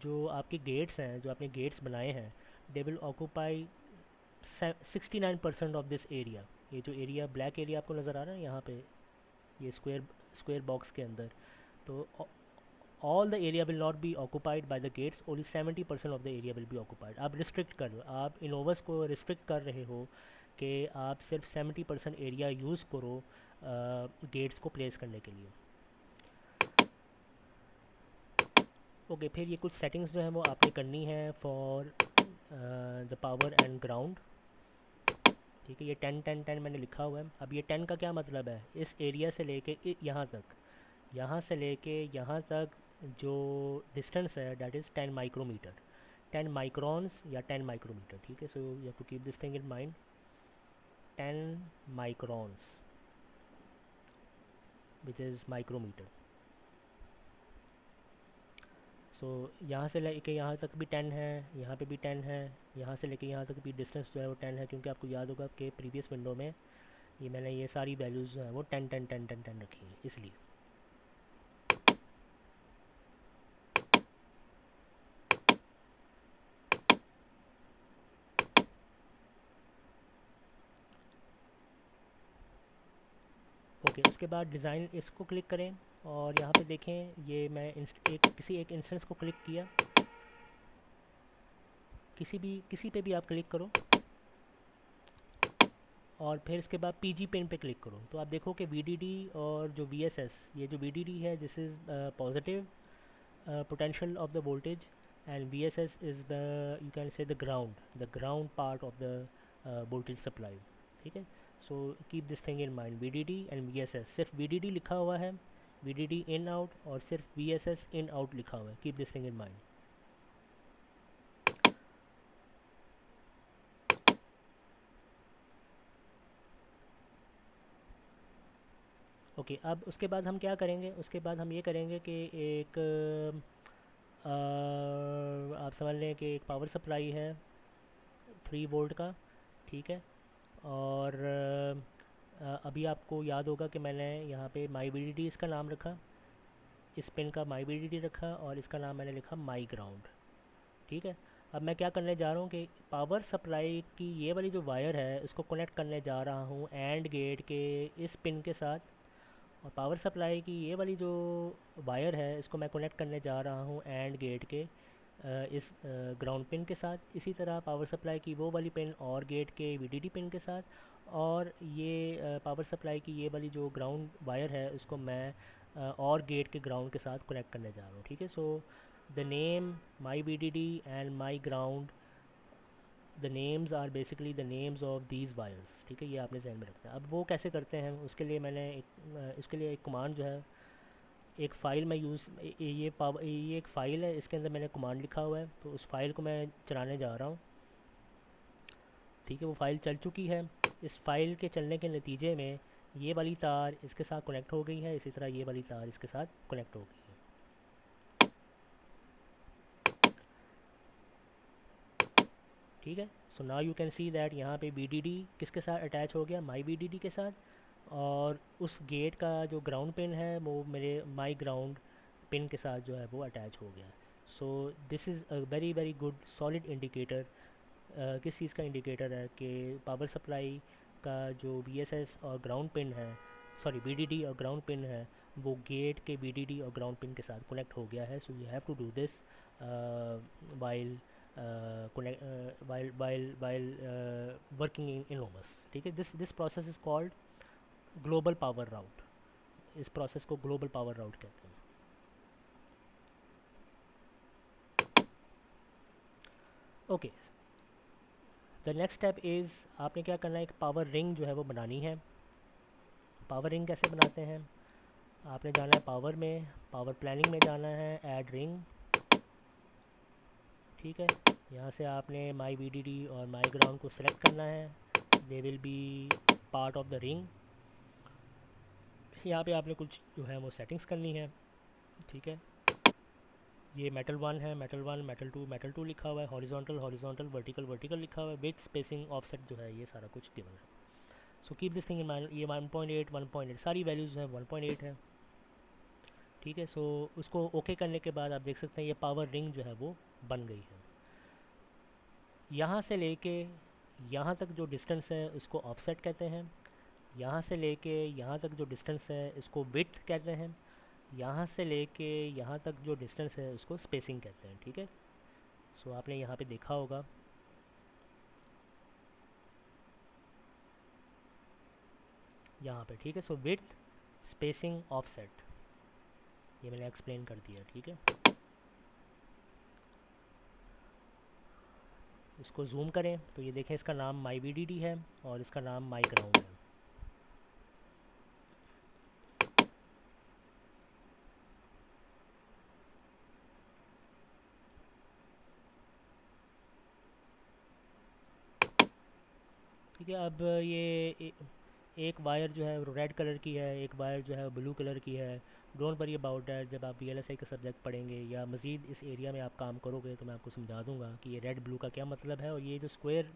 Speaker 1: जो आपके गेट्स हैं, जो आपने गेट्स बनाए हैं, they will occupy 69% of this area. ये जो एरिया, ब्लैक एरिया आपको नज़र आ रहा है यहाँ पे, ये स्क्वायर बॉक्स के अंदर, तो all the area will not be occupied by the gates, only 70% of the area will be occupied। आप रिस्ट्रिक्ट कर लो, आप इनोवस को रिस्ट्रिक्ट कर रहे हो कि आप सिर्फ 70% एरिया यूज़ करो गेट्स को प्लेस करने के लिए। ओके, फिर ये कुछ सेटिंग्स जो है वो आपने करनी है for the power and ground. ठीक है, ये 10 10 10 मैंने लिखा हुआ है। अब ये 10 का क्या मतलब है, इस एरिया से लेके यहाँ तक, यहाँ से लेके यहाँ तक जो डिस्टेंस है डैट इज़ 10 माइक्रोमीटर, 10 माइक्रॉन्स या 10 माइक्रोमीटर। ठीक है, so you have to keep this thing in mind, 10 microns which is micrometer. So यहाँ से लेके यहाँ तक भी 10 है, यहाँ पे भी 10 है, यहाँ से लेके यहाँ तक भी डिस्टेंस जो है वो 10 है, क्योंकि आपको याद होगा कि प्रीवियस विंडो में ये मैंने ये सारी वैल्यूज़ जो है वो 10 10 10 10 10 रखी है, इसलिए। ओके, उसके बाद डिज़ाइन इसको क्लिक करें और यहाँ पे देखें, ये मैं किसी एक इंस्टेंस को क्लिक किया, किसी पे भी आप क्लिक करो और फिर इसके बाद पीजी पेन पे क्लिक करो, तो आप देखो कि वीडीडी और जो वीएसएस, ये जो वीडीडी है this is positive potential of the voltage, and VSS is the, you can say, the ground part of the voltage supply। ठीक है, so keep this thing in mind, VDD and VSS, सिर्फ VDD लिखा हुआ है, VDD in out, और सिर्फ VSS in out लिखा हुआ है, keep this thing in mind। Okay, अब उसके बाद हम क्या करेंगे, उसके बाद हम ये करेंगे कि एक आप समझ लें कि एक पावर सप्लाई है 3 वोल्ट का। ठीक है, और अभी आपको याद होगा कि मैंने यहाँ पे माई वी इसका नाम रखा, इस पिन का माई वी रखा, और इसका नाम मैंने लिखा माई ग्राउंड। ठीक है, अब मैं क्या करने जा रहा हूँ कि पावर सप्लाई की ये वाली जो वायर है उसको कनेक्ट करने जा रहा हूँ एंड गेट के इस पिन के साथ, और पावर सप्लाई की ये वाली जो वायर है इसको मैं कनेक्ट करने जा रहा हूँ एंड गेट के इस ग्राउंड पिन के साथ। इसी तरह पावर सप्लाई की वो वाली पिन और गेट के वीडीडी पिन के साथ, और ये पावर सप्लाई की ये वाली जो ग्राउंड वायर है उसको मैं और गेट के ग्राउंड के साथ कनेक्ट करने जा रहा हूँ। ठीक है, so the name my VDD and my ground, the names are basically the names of these wires. ठीक है, ये आपने जहन में रखना है। अब वो कैसे करते हैं, उसके लिए मैंने इसके लिए एक कमांड जो है, एक फ़ाइल मैं ये एक फ़ाइल है, इसके अंदर मैंने कमांड लिखा हुआ है, तो उस फाइल को मैं चलाने जा रहा हूँ। ठीक है, वो फ़ाइल चल चुकी है। इस फाइल के चलने के नतीजे में ये वाली तार इसके साथ कनेक्ट हो गई है, इसी तरह ये वाली तार इसके साथ कनेक्ट हो गई है। ठीक है, so now you can see that यहाँ पे वीडीडी किसके साथ अटैच हो गया, माई वीडीडी के साथ, और उस गेट का जो ग्राउंड पिन है वो मेरे माई ग्राउंड पिन के साथ जो है वो अटैच हो गया। सो this is a very very good solid indicator. किस चीज़ का इंडिकेटर है कि पावर सप्लाई का जो वीएसएस और ग्राउंड पिन है, सॉरी वीडीडी और ग्राउंड पिन है, वो गेट के वीडीडी और ग्राउंड पिन के साथ कनेक्ट हो गया है। So you have to do this while while working in Lomus। ठीक है, this process is called global power route. इस प्रोसेस को ग्लोबल पावर राउट कहते हैं। Okay, the next step is, आपने क्या करना है, एक पावर रिंग जो है वो बनानी है। पावर रिंग कैसे बनाते हैं, आपने जाना है पावर में, पावर प्लानिंग में जाना है, ऐड रिंग। ठीक है, यहाँ से आपने माई वीडीडी और माई ग्राउंड को सिलेक्ट करना है, दे will B part of the ring. यहाँ पे आपने कुछ जो है वो सेटिंग्स करनी है। ठीक है, ये मेटल 1 है, मेटल 1, मेटल टू लिखा हुआ है, हॉरिजॉन्टल हॉरिजॉन्टल, वर्टिकल वर्टिकल लिखा हुआ है, विथ स्पेसिंग ऑफसेट जो है ये सारा कुछ गिवन है। So keep this thing in mind, ये 1.8 1.8 सारी वैल्यूज़ हैं 1.8 है। ठीक है, सो उसको ओके करने के बाद आप देख सकते हैं ये पावर रिंग जो है वो बन गई है। यहाँ से लेके यहाँ तक जो डिस्टेंस है उसको ऑफसेट कहते हैं, यहाँ से लेके यहाँ तक जो डिस्टेंस है इसको विड्थ कहते हैं, यहाँ से लेके यहाँ तक जो डिस्टेंस है उसको स्पेसिंग कहते हैं। ठीक है, सो आपने यहाँ पे देखा होगा, यहाँ पे, ठीक है। सो विड्थ, स्पेसिंग, ऑफसेट, ये मैंने एक्सप्लेन कर दिया, ठीक है। इसको जूम करें तो ये देखें, इसका नाम माई वी है और इसका नाम माई ग्राउंड है। ठीक है। अब ये एक वायर जो है वो रेड कलर की है, एक वायर जो है वो ब्लू कलर की है। डोंट वरी अबाउट डैट, जब आप VLSI का सब्जेक्ट पढ़ेंगे या मज़ीद इस एरिया में आप काम करोगे तो मैं आपको समझा दूंगा कि ये रेड ब्लू का क्या मतलब है, और ये जो स्क्वायर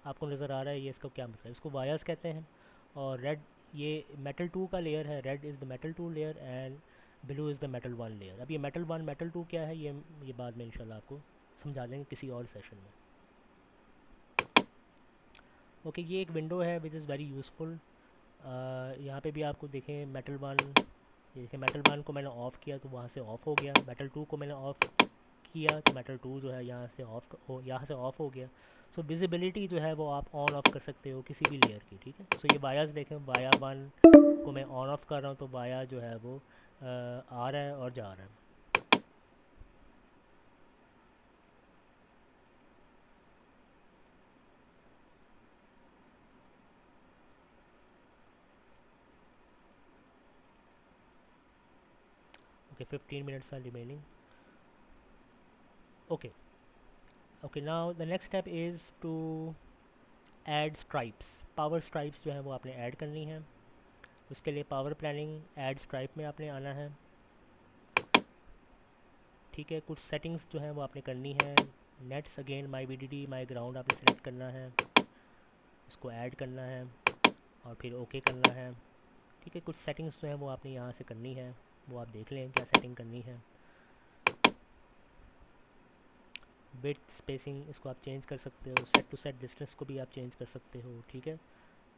Speaker 1: आपको नज़र आ रहा है ये इसका क्या मतलब है। इसको वायर्स कहते हैं। और रेड, ये मेटल 2 का लेयर है। Red is the metal 2 layer and blue is the metal 1 layer. अब ये मेटल 1 मेटल 2 क्या है, ये बाद में इंशाल्लाह आपको समझा देंगे किसी और सेशन में। ओके, ये एक विंडो है विच इज़ वेरी यूज़फुल। यहाँ पे भी आपको देखें मेटल 1, ये देखें मेटल 1 को मैंने ऑफ़ किया तो वहाँ से ऑफ़ हो गया। मेटल 2 को मैंने ऑफ़ किया तो मेटल 2 जो है यहाँ से ऑफ़ हो गया। सो विजिबिलिटी जो है वो आप ऑन ऑफ कर सकते हो किसी भी लेयर की, ठीक है। सो ये वायर्स देखें, वाया 1 को मैं ऑन ऑफ कर रहा हूँ तो वाया जो है वो आ रहा है और जा रहा है। Okay, 15 minutes are remaining. Okay okay, now the next step is to add stripes. Power stripes जो है वो आपने ऐड करनी है। उसके लिए पावर प्लानिंग ऐड स्ट्राइप में आपने आना है, ठीक है। कुछ सेटिंग्स जो है वो आपने करनी है। Nets again my VDD my ground आपने सेलेक्ट करना है, उसको ऐड करना है और फिर ओके करना है, ठीक है। कुछ सेटिंग्स जो है वो आपने यहाँ से करनी है, वो आप देख लें क्या सेटिंग करनी है। विड्थ, स्पेसिंग, इसको आप चेंज कर सकते हो। सेट टू सेट डिस्टेंस को भी आप चेंज कर सकते हो, ठीक है।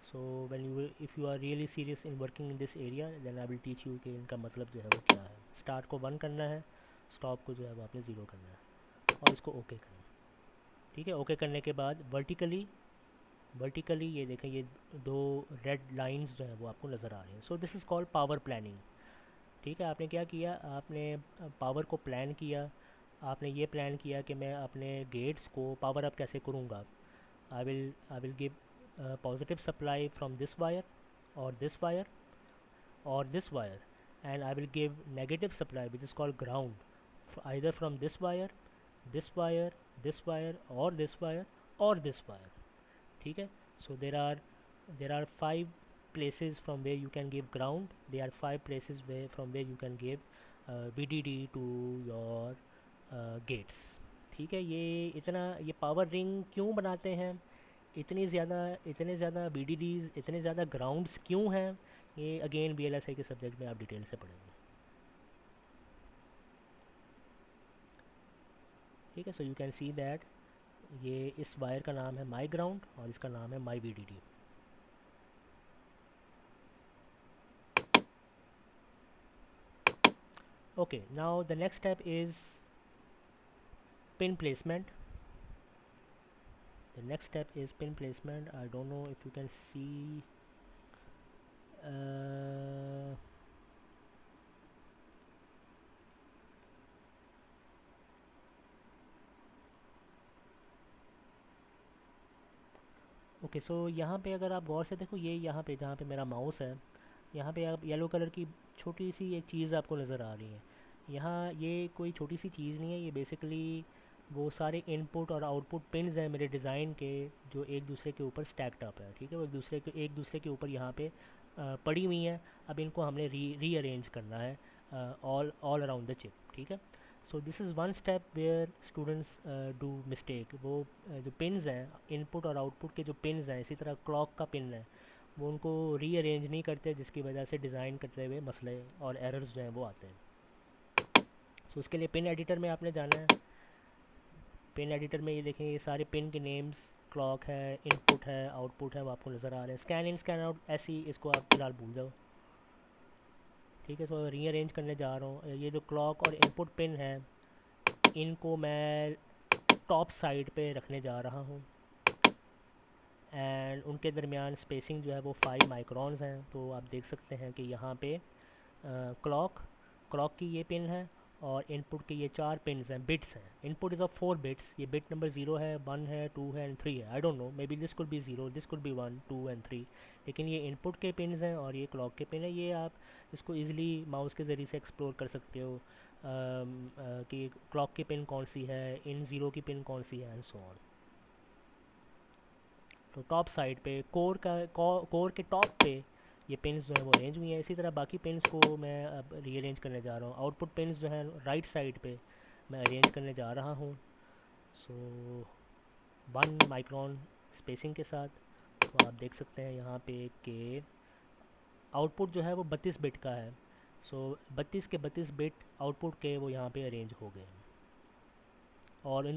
Speaker 1: So when you, if you are really serious in working in this area then I will teach you कि इनका मतलब जो है वो क्या है। स्टार्ट को 1 करना है, स्टॉप को जो है वो आपने 0 करना है और इसको ओके करना है, ठीक है। ओके करने के बाद वर्टिकली ये देखें, ये दो रेड लाइंस जो है वो आपको नज़र आ रही हैं। सो this is called power planning, ठीक है। आपने क्या किया, आपने पावर को प्लान किया। आपने ये प्लान किया कि मैं अपने गेट्स को पावर अप कैसे करूँगा। I will give positive supply from this wire और दिस वायर और this wire, and I will give negative supply which is called ground either from this wire, this wire, this wire और दिस वायर और दिस वायर, ठीक है। So there are 5 places from where you can give ground. There are 5 places from where you can give VDD to your gates, ठीक है। ये पावर रिंग क्यों बनाते हैं, इतने ज़्यादा VDDs, इतने ज़्यादा ग्राउंड्स क्यों हैं, ये अगेन VLSI के सब्जेक्ट में आप डिटेल से पढ़ेंगे, ठीक है। So you can see that ये इस वायर का नाम है माई ग्राउंड और इसका नाम है माई VDD। Okay, now the next step is pin placement. The next step is pin placement. I don't know if you can see. uh, okay, so यहाँ पे अगर आप गौर से देखो, ये यहाँ पे जहाँ पे मेरा माउस है, यहाँ पे आप येलो कलर की छोटी सी एक चीज़ आपको नज़र आ रही है। यहाँ ये कोई छोटी सी चीज़ नहीं है, ये बेसिकली वो सारे इनपुट और आउटपुट पिन्स हैं मेरे डिज़ाइन के, जो एक दूसरे के ऊपर स्टैक्ड अप है, ठीक है। वो एक दूसरे के ऊपर यहाँ पे पड़ी हुई हैं। अब इनको हमने रीअरेंज करना है all all around the chip, ठीक है। So this is one step where students do mistake. वो जो पिन्स हैं, इनपुट और आउटपुट के जो पिन्स हैं, इसी तरह क्लॉक का पिन है, वो उनको रीअरेंज नहीं करते, जिसकी वजह से डिज़ाइन करते हुए मसले और एरर्स जो हैं वो आते हैं। सो उसके लिए पिन एडिटर में आपने जाना है। पिन एडिटर में ये देखें, ये सारे पिन के नेम्स, क्लॉक है, इनपुट है, आउटपुट है, वो आपको नज़र आ रहे हैं। स्कैन इन स्कैन आउट ऐसी, इसको आप फिलहाल भूल जाओ, ठीक है। सो रीअरेंज करने जा रहा हूँ। ये जो क्लॉक और इनपुट पिन है, इनको मैं टॉप साइड पे रखने जा रहा हूँ, एंड उनके दरमियान स्पेसिंग जो है वो 5 माइक्रॉन्स हैं। तो आप देख सकते हैं कि यहाँ पे क्लॉक क्लॉक की ये पिन है और इनपुट के ये 4 पिन्स हैं, बिट्स हैं। Input is of 4 bits. ये बिट नंबर 0 है, 1 है, 2 है एंड 3 है। I don't know, may be this could be 0, this could be 1, 2 and 3, लेकिन ये इनपुट के पिन्स हैं और ये क्लॉक के पिन है। ये आप इसको ईज़िली माउस के ज़रिए से एक्सप्लोर कर सकते हो कि क्लॉक की पिन कौन सी है, इन 0 की पिन कौन सी है एंड सो ऑन। तो टॉप साइड पे कोर के टॉप पे ये पिन्स जो है वो अरेंज हुई हैं। इसी तरह बाकी पिन्स को मैं अब रीअरेंज करने जा रहा हूँ। आउटपुट पिन्स जो है राइट साइड पे मैं अरेंज करने जा रहा हूँ। सो 1 माइक्रोन स्पेसिंग के साथ। तो आप देख सकते हैं यहाँ पे कि आउटपुट जो है वो 32 बिट का है। सो 32 के 32 बिट आउटपुट के वो यहाँ पे अरेंज हो गए हैं। और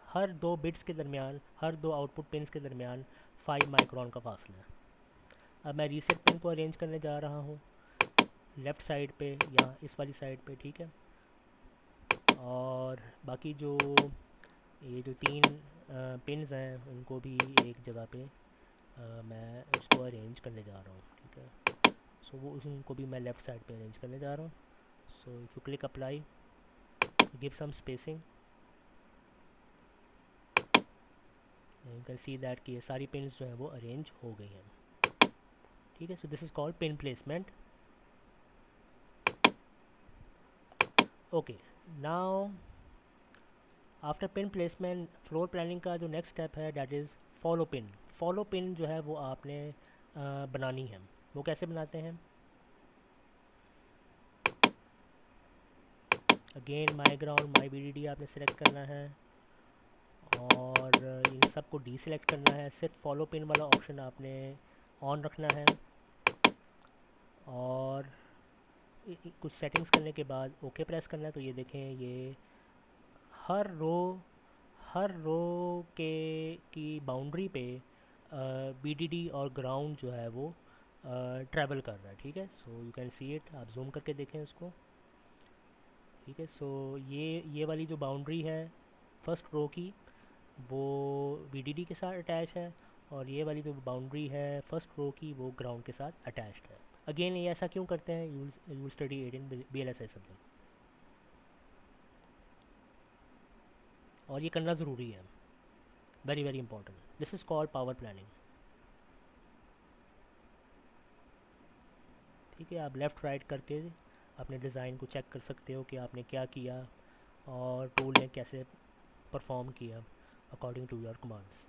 Speaker 1: हर 2 बिट्स के दरमियान, हर 2 आउटपुट पिन्स के दरमियान 5 माइक्रोन का फासला है। अब मैं रीसेट पिन को अरेंज करने जा रहा हूँ लेफ़्ट साइड पे, यहाँ इस वाली साइड पे, ठीक है। और बाकी ये जो 3 पिन्स हैं उनको भी एक जगह पे मैं उसको अरेंज करने जा रहा हूँ, ठीक है। सो वो उनको भी मैं लेफ़्ट साइड पे अरेंज करने जा रहा हूँ। So if you click apply, give some spacing, you can see that कि ये सारी पिन्स जो हैं वो अरेंज हो गई हैं, ठीक है। So this is called pin placement. Okay, now after pin placement, floor planning का जो नेक्स्ट स्टेप है that is follow pin. Follow pin जो है वो आपने बनानी है। वो कैसे बनाते हैं? Again my ground, my BDD आपने सेलेक्ट करना है और इन सब को डी सेलेक्ट करना है। सिर्फ फॉलो पिन वाला ऑप्शन आपने ऑन रखना है और कुछ सेटिंग्स करने के बाद ओके प्रेस करना है। तो ये देखें, ये हर रो के की बाउंड्री पे BDD और ग्राउंड जो है वो ट्रैवल कर रहा है, ठीक है। So you can see it, आप जूम करके देखें उसको, ठीक है। सो ये वाली जो बाउंड्री है फर्स्ट रो की, वो BDD के साथ अटैच है और ये वाली जो बाउंड्री है फर्स्ट रो की, वो ग्राउंड के साथ अटैच्ड है। अगेन ये ऐसा क्यों करते हैं? You will study it in BLSI something, और ये करना ज़रूरी है, very very important. This is called power planning, ठीक है। आप लेफ़्ट राइट करके अपने डिज़ाइन को चेक कर सकते हो कि आपने क्या किया और टूल ने कैसे परफॉर्म किया according to your commands.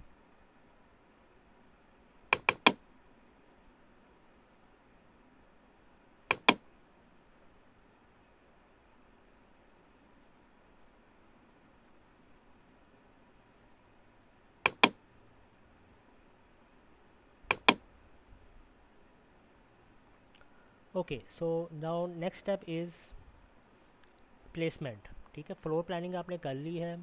Speaker 1: Okay, so now next step is placement, ठीक है। फ्लोर प्लानिंग आपने कर ली है,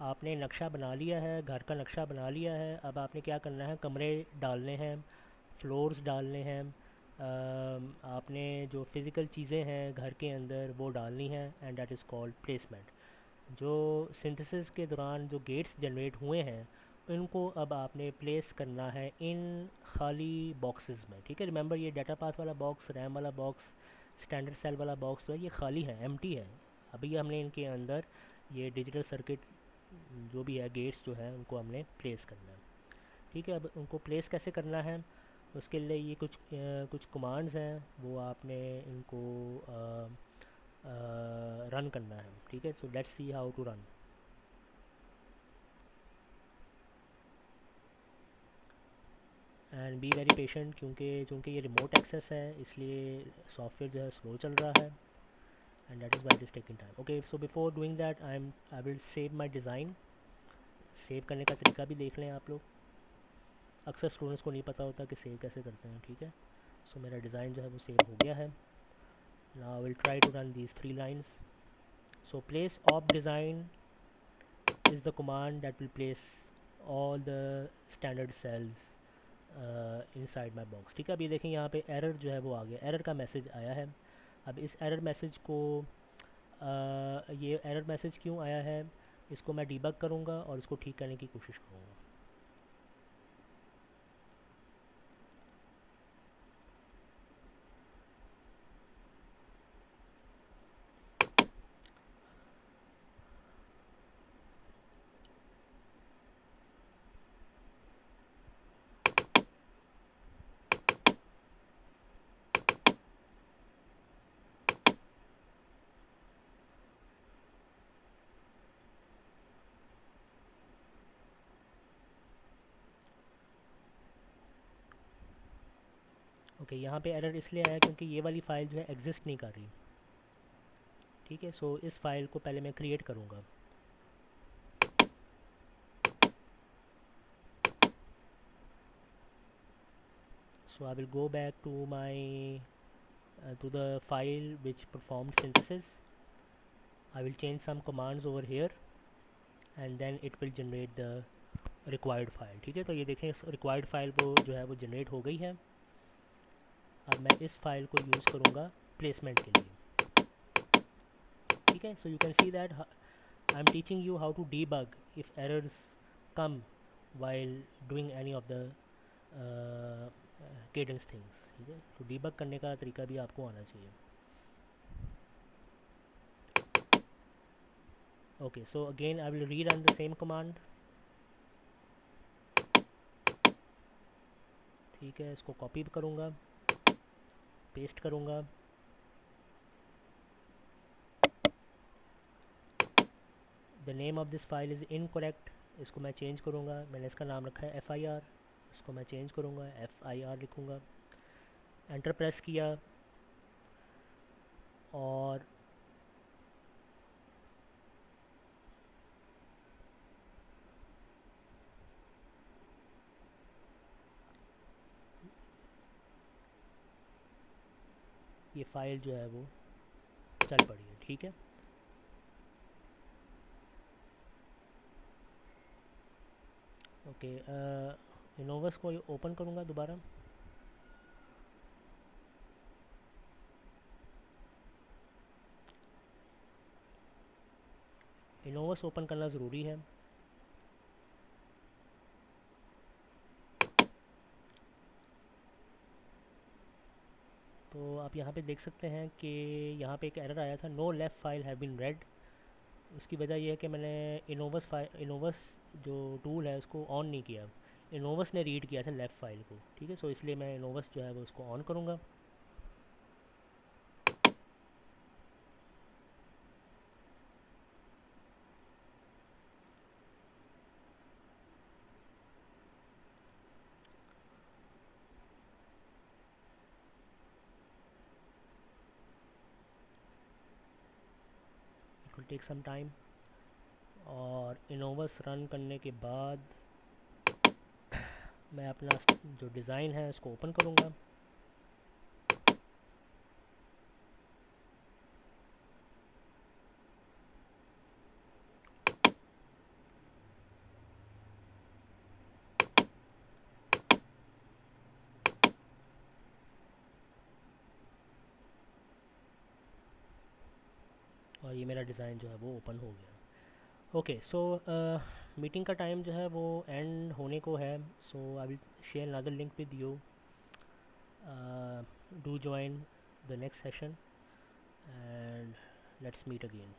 Speaker 1: आपने नक्शा बना लिया है, घर का नक्शा बना लिया है। अब आपने क्या करना है? कमरे डालने हैं, फ्लोर्स डालने हैं, आपने जो फिज़िकल चीज़ें हैं घर के अंदर वो डालनी है, and that is called placement. जो सिंथेसिस के दौरान जो गेट्स जनरेट हुए हैं उनको अब आपने प्लेस करना है इन खाली बॉक्सेस में, ठीक है। रिमेंबर, ये डाटा पाथ वाला बॉक्स, रैम वाला बॉक्स, स्टैंडर्ड सेल वाला बॉक्स जो है ये खाली है, एम्प्टी है। अभी हमने इनके अंदर ये डिजिटल सर्किट जो भी है, गेट्स जो है, उनको हमने प्लेस करना है, ठीक है। अब उनको प्लेस कैसे करना है? उसके लिए ये कुछ कमांड्स हैं, वो आपने इनको रन करना है, ठीक है। So let's see how to run. And be very patient, क्योंकि ये रिमोट एक्सेस है इसलिए सॉफ्टवेयर जो है स्लो चल रहा है, and that is why it is taking time. Okay, so before doing that I will save my design. Save करने का तरीका भी देख लें आप लोग, अक्सर स्टूडेंट्स को नहीं पता होता कि सेव कैसे करते हैं, ठीक है। सो मेरा डिज़ाइन जो है वो सेव हो गया है। Now I will try to run these 3 lines. So place of design is the command that will place all the standard cells inside my box, ठीक है। अभी देखें यहाँ पे एरर जो है वो आ गया, एरर का मैसेज आया है। अब इस एरर मैसेज को ये एरर मैसेज क्यों आया है, इसको मैं डीबग करूँगा और इसको ठीक करने की कोशिश करूँगा। ओके, यहाँ पे एरर इसलिए आया क्योंकि ये वाली फ़ाइल जो है एग्जिस्ट नहीं कर रही। ठीक है, सो इस फाइल को पहले मैं क्रिएट करूँगा। So I will go back to my to the file which performed synthesis. I will change some commands over here and then it will generate the required file. ठीक है, तो ये देखें इस required file को जो है वो generate हो गई है। अब मैं इस फाइल को यूज़ करूँगा प्लेसमेंट के लिए। ठीक है, so you can see that I am teaching you how to debug if errors come while doing any of the cadence things। ठीक है, तो debug करने का तरीका भी आपको आना चाहिए। Okay, so again I will rerun the same command। ठीक है, इसको कॉपी करूँगा, पेस्ट करूँगा। The name of this file is incorrect, इसको मैं चेंज करूँगा। मैंने इसका नाम रखा है FIR, इसको मैं चेंज करूँगा, FIR लिखूँगा। एंटर प्रेस किया और ये फाइल जो है वो चल पड़ी है। ठीक है, ओके, इनोवस को ओपन करूँगा दोबारा। इनोवस ओपन करना ज़रूरी है। तो आप यहाँ पे देख सकते हैं कि यहाँ पे एक एरर आया था, no left file have been read. उसकी वजह यह है कि मैंने इनोवस जो टूल है उसको ऑन नहीं किया। इनोवस ने रीड किया था लेफ़्ट फाइल को। ठीक है, सो इसलिए मैं इनोवस जो है वो उसको ऑन करूँगा। It will take some time. और इनोवस रन करने के बाद मैं अपना जो डिज़ाइन है उसको ओपन करूँगा। और ये मेरा डिज़ाइन जो है वो ओपन हो गया। ओके, सो मीटिंग का टाइम जो है वो एंड होने को है। So I will share another link with you. Do join the next session and let's meet again।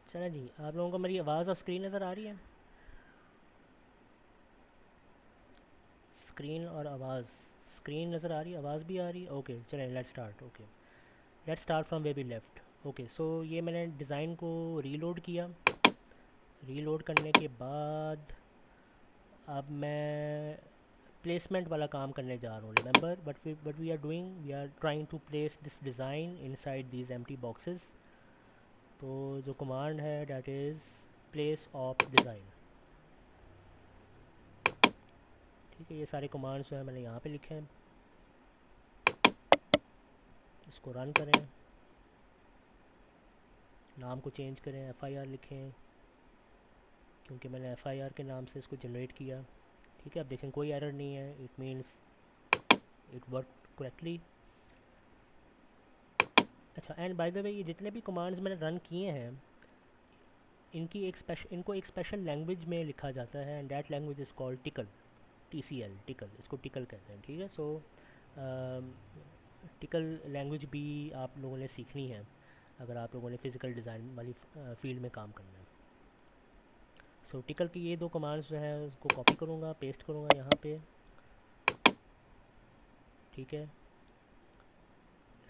Speaker 1: चला जी, आप लोगों को मेरी आवाज़ और स्क्रीन नज़र आ रही है? स्क्रीन और आवाज़, स्क्रीन नज़र आ रही है, आवाज़ भी आ रही है? ओके, चलें, let's start. Okay, let's start from where we left. Okay, so ये मैंने डिज़ाइन को रीलोड किया। रीलोड करने के बाद अब मैं प्लेसमेंट वाला काम करने जा रहा हूँ। Remember what we are doing, we are trying to place this design inside these empty boxes. तो जो कमांड है that is place of design. है, ये सारे कमांड्स जो है मैंने यहाँ पे लिखे हैं। इसको रन करें, नाम को चेंज करें, FIR लिखें क्योंकि मैंने FIR के नाम से इसको जनरेट किया। ठीक है, अब देखें कोई एरर नहीं है, it means it work correctly. अच्छा, एंड बाय द वे ये जितने भी कमांड्स मैंने रन किए हैं इनको एक स्पेशल लैंग्वेज में लिखा जाता है, and that language is called tackle, TCL, tackle, इसको टिकल कहते हैं। ठीक है, सो टिकल लैंग्वेज भी आप लोगों ने सीखनी है अगर आप लोगों ने फ़िज़िकल डिज़ाइन वाली फील्ड में काम करना है। सो टिकल की ये दो कमांड्स जो है उसको कॉपी करूँगा, पेस्ट करूँगा यहाँ पे। ठीक है,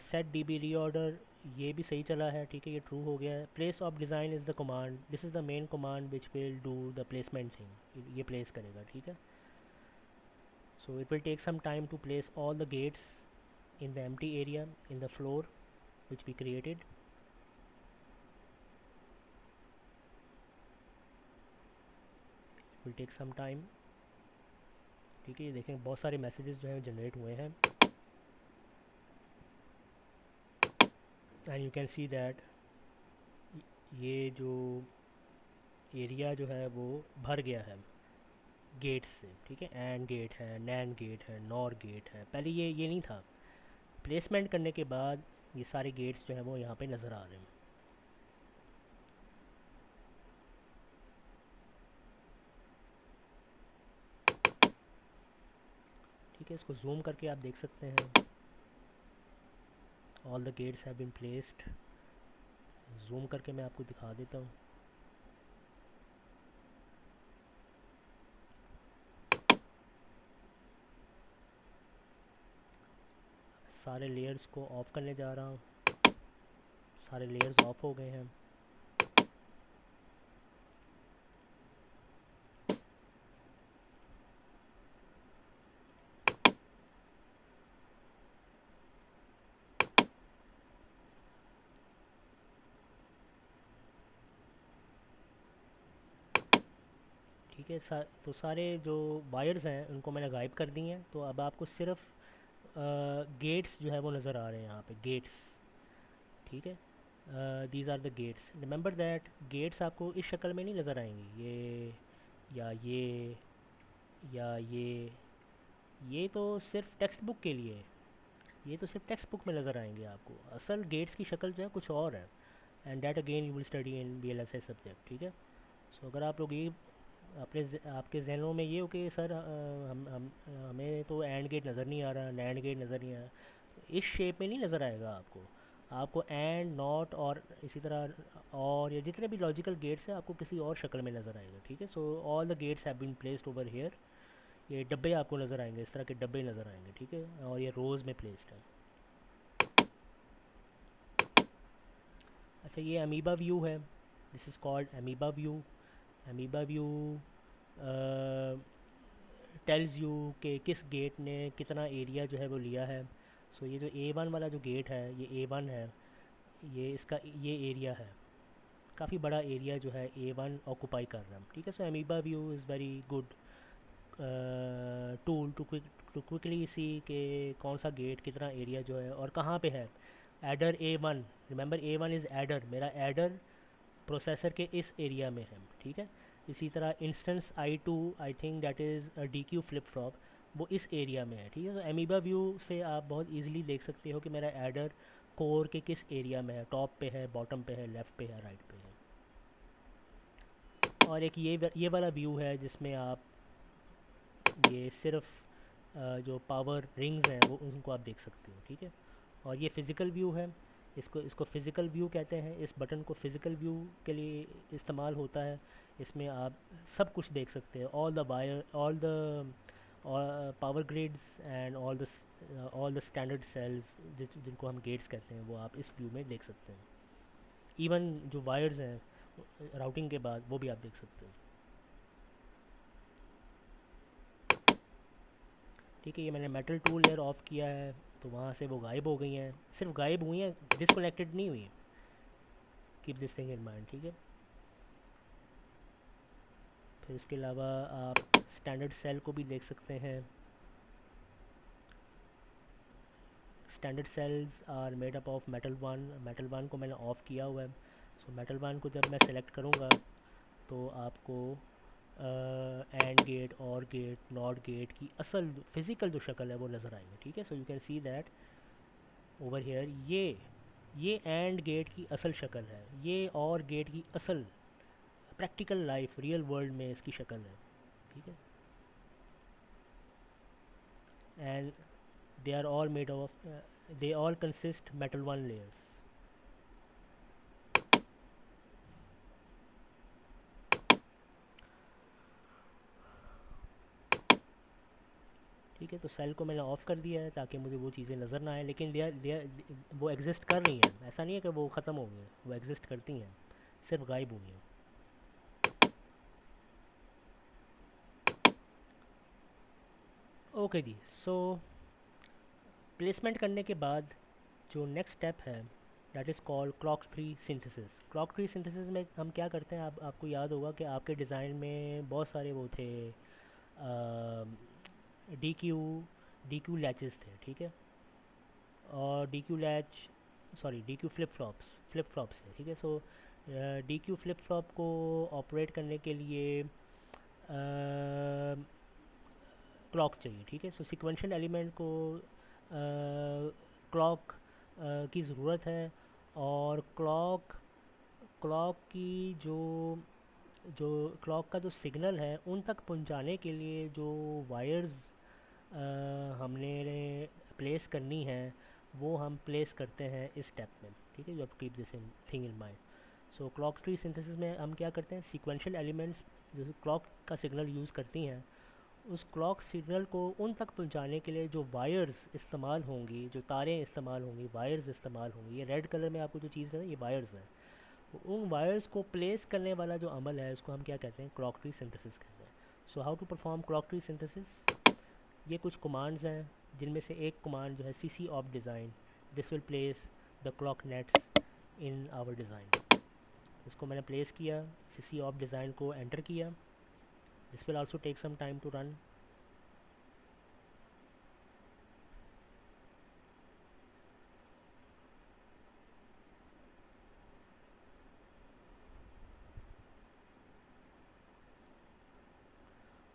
Speaker 1: सेट DB रीऑर्डर ये भी सही चला है। ठीक है, ये ट्रू हो गया है। Place of design is the command, this is the main command which will do the placement thing, ये प्लेस करेगा। ठीक है, so it will take some time to place all the gates in the empty area in the floor which we created. It will take some time. ठीक है, ये देखें बहुत सारे मैसेजेस जो हैं जनरेट हुए हैं, and you can see that ये जो एरिया जो है वो भर गया है गेट्स से। ठीक है, एंड गेट है, नैंड गेट है, नॉर गेट है। पहले ये नहीं था, प्लेसमेंट करने के बाद ये सारे गेट्स जो हैं वो यहाँ पे नज़र आ रहे हैं। ठीक है, इसको जूम करके आप देख सकते हैं, all the gates have been placed. Zoom करके मैं आपको दिखा देता हूँ। सारे लेयर्स को ऑफ करने जा रहा हूँ, सारे लेयर्स ऑफ हो गए हैं। ठीक है, तो सारे जो वायर्स हैं उनको मैंने गायब कर दी हैं, तो अब आपको सिर्फ गेट्स जो है वो नज़र आ रहे हैं यहाँ पे, गेट्स। ठीक है, these are the gates. Remember that gates आपको इस शक्ल में नहीं नज़र आएंगी, या ये तो सिर्फ टेक्स्ट बुक के लिए है, ये तो सिर्फ टेक्स्ट बुक में नज़र आएंगे आपको। असल गेट्स की शक्ल जो है कुछ और है, and that again you will study in VLSI subject. ठीक है, सो अगर आप लोग ये आपके जहनों में ये हो कि सर हमें तो एंड गेट नज़र नहीं आ रहा, नैंड गेट नज़र नहीं आ रहा, तो इस शेप में नहीं नज़र आएगा आपको एंड, नॉट और इसी तरह और या जितने भी लॉजिकल गेट्स हैं आपको किसी और शक्ल में नज़र आएगा। ठीक है, so all the gates have been placed over here. ये डब्बे आपको नज़र आएंगे, इस तरह के डब्बे नज़र आएंगे। ठीक है, और ये रोज़ में प्लेस्ड है। अच्छा, ये अमीबा व्यू है, this is called amoeba view. Amoeba view tells you कि किस गेट ने कितना एरिया जो है वो लिया है। सो ये जो A1 वाला जो गेट है, ये A1 है, ये इसका ये एरिया है, काफ़ी बड़ा एरिया जो है A1 ऑक्यूपाई कर रहा है। ठीक है, so amoeba view is very good tool to quickly see कि कौन सा गेट कितना एरिया जो है और कहाँ पे है। Adder A1, remember A1 is adder, मेरा एडर प्रोसेसर के इस एरिया में है। ठीक है, इसी तरह instance I2 I think that is DQ flip flop, वो इस एरिया में है। ठीक है, तो अमीबा व्यू से आप बहुत इजीली देख सकते हो कि मेरा एडर कोर के किस एरिया में है, टॉप पे है, बॉटम पे है, लेफ़्ट पे है, राइट पे है। और एक ये वाला व्यू है जिसमें आप ये सिर्फ जो पावर रिंग्स हैं वो उनको आप देख सकते हो। ठीक है, और ये फ़िज़िकल व्यू है, इसको फ़िज़िकल व्यू कहते हैं। इस बटन को फ़िज़िकल व्यू के लिए इस्तेमाल होता है। इसमें आप सब कुछ देख सकते हैं, all the wire, all the power grids and all the standard cells जिनको हम गेट्स कहते हैं, वो आप इस व्यू में देख सकते हैं। इवन जो वायर्स हैं राउटिंग के बाद वो भी आप देख सकते हैं। ठीक है, ये मैंने मेटल टूल लेयर ऑफ़ किया है तो वहाँ से वो गायब हो गई हैं, सिर्फ गायब हुई हैं, डिसकनेक्टेड नहीं हुई। Keep this thing in mind. ठीक है, फिर उसके अलावा आप स्टैंडर्ड सेल को भी देख सकते हैं. Standard cells are made up of metal one को मैंने ऑफ़ किया हुआ है. सो मेटल वन को जब मैं सेलेक्ट करूँगा तो आपको एंड गेट, और गेट, नॉट गेट की असल फिज़िकल जो शक्ल है वो नज़र आएंगे. ठीक है, so you can see that over here. ये एंड गेट की असल शक्ल है, ये और गेट की असल प्रैक्टिकल लाइफ रियल वर्ल्ड में इसकी शक्ल है. ठीक है, and they are all made of, they all consist metal one layers. ठीक है, तो सेल को मैंने ऑफ़ कर दिया है ताकि मुझे वो चीज़ें नज़र ना आए, लेकिन वो एग्जिस्ट कर रही हैं. ऐसा नहीं है कि वो ख़त्म हो गई, वो एग्जिस्ट करती हैं, सिर्फ गायब हुई हैं. ओके जी. सो प्लेसमेंट करने के बाद जो नेक्स्ट स्टेप है that is called clock tree synthesis. Clock tree synthesis में हम क्या करते हैं, आपको याद होगा कि आपके डिज़ाइन में बहुत सारे वो थे, डी क्यू लैचेस थे. ठीक है, और D Q latch, sorry, D Q flip flops थे. ठीक है, सो डी क्यू फ्लिप फ्लॉप को ऑपरेट करने के लिए क्लॉक चाहिए. ठीक है, सो सिक्वेंशियल एलिमेंट को क्लॉक की ज़रूरत है. और क्लॉक की जो क्लॉक का जो सिग्नल है उन तक पहुंचाने के लिए जो वायर्स हमने प्लेस करनी है वो हम प्लेस करते हैं इस स्टेप में. ठीक है, you have to keep this in thing in mind. So clock tree synthesis में हम क्या करते हैं, सीक्वेंशियल एलिमेंट्स जो क्लॉक का सिग्नल यूज़ करती हैं, उस क्लॉक सिग्नल को उन तक पहुंचाने के लिए जो वायर्स इस्तेमाल होंगी, जो तारें इस्तेमाल होंगी, वायर्स इस्तेमाल होंगी, ये रेड कलर में आपको जो चीज़ है ना, ये वायर्स हैं. उन वायर्स को प्लेस करने वाला जो अमल है उसको हम क्या कहते हैं, क्लॉक ट्री सिंथेसिस कहते हैं. So how to perform clock tree synthesis. ये कुछ कमांड्स हैं जिनमें से एक कमांड जो है C C opt design. This will place the clock nets in our design. इसको मैंने प्लेस किया, सी सी ऑफ डिज़ाइन को एंटर किया. This will also take some time to run.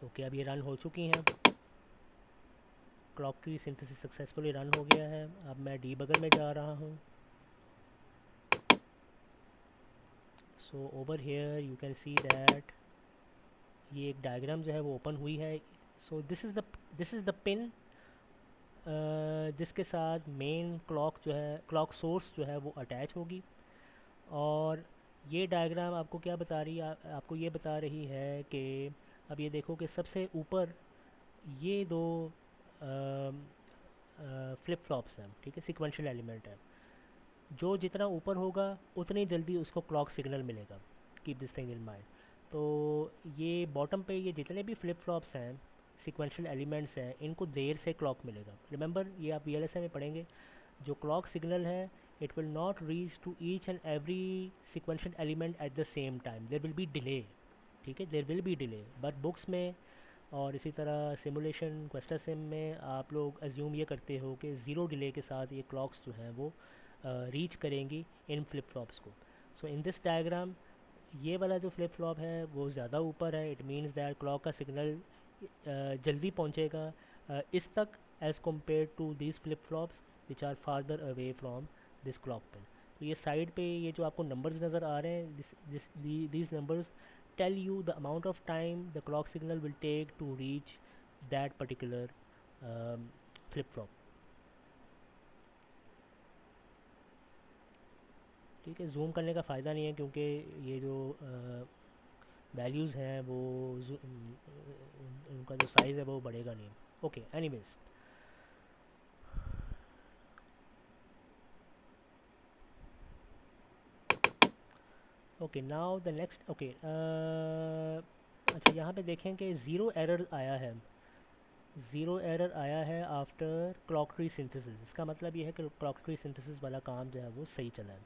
Speaker 1: Okay, अब ये रन हो चुकी हैं. क्लॉक की सिंथेसिस सक्सेसफुली रन हो गया है. अब मैं डीबगर में जा रहा हूँ. सो over here you can see that ये एक डायग्राम जो है वो ओपन हुई है. So this is the pin जिसके साथ मेन क्लॉक जो है, क्लॉक सोर्स जो है वो अटैच होगी. और ये डायग्राम आपको क्या बता रही है, आपको ये बता रही है कि अब ये देखो कि सबसे ऊपर ये दो फ्लिप फ्लॉप्स हैं. ठीक है, सिक्वेंशियल एलिमेंट है. जो जितना ऊपर होगा उतनी जल्दी उसको क्लॉक सिग्नल मिलेगा. Keep this thing in mind. तो ये बॉटम पे ये जितने भी फ्लिप फ्लॉप्स हैं, सिक्वेंशियल एलिमेंट्स हैं, इनको देर से क्लॉक मिलेगा. रिमेंबर, ये आप वीएलएसआई में पढ़ेंगे, जो क्लॉक सिग्नल है it will not reach to each and every sequential element at the same time. There will be delay. ठीक है, there will be delay. But books में और इसी तरह सिमुलेशन क्वेस्टा सिम में आप लोग एज्यूम ये करते हो कि ज़ीरो डिले के साथ ये क्लॉक्स जो हैं वो रीच करेंगी इन फ्लिप फ्लॉप्स को. सो इन दिस डायग्राम ये वाला जो फ्लिप फ्लॉप है वो ज़्यादा ऊपर है. इट मीन्स दैट क्लॉक का सिग्नल जल्दी पहुंचेगा इस तक as compare to this flip flops which are farther away from this clock pin. तो ये साइड पे ये जो आपको नंबर्स नज़र आ रहे हैं, these numbers tell you the amount of time the clock signal will take to reach that particular flip flop. ठीक है, जूम करने का फ़ायदा नहीं है क्योंकि ये जो वैल्यूज़ हैं वो उनका जो साइज़ है वो बढ़ेगा नहीं. Okay, anyways. Okay, now the next. Okay, अच्छा, यहाँ पे देखें कि ज़ीरो एरर आया है. ज़ीरो एरर आया है आफ्टर क्लॉक ट्री सिंथेसिस. इसका मतलब ये है कि क्लॉक ट्री सिंथेसिस वाला काम जो है वो सही चला है.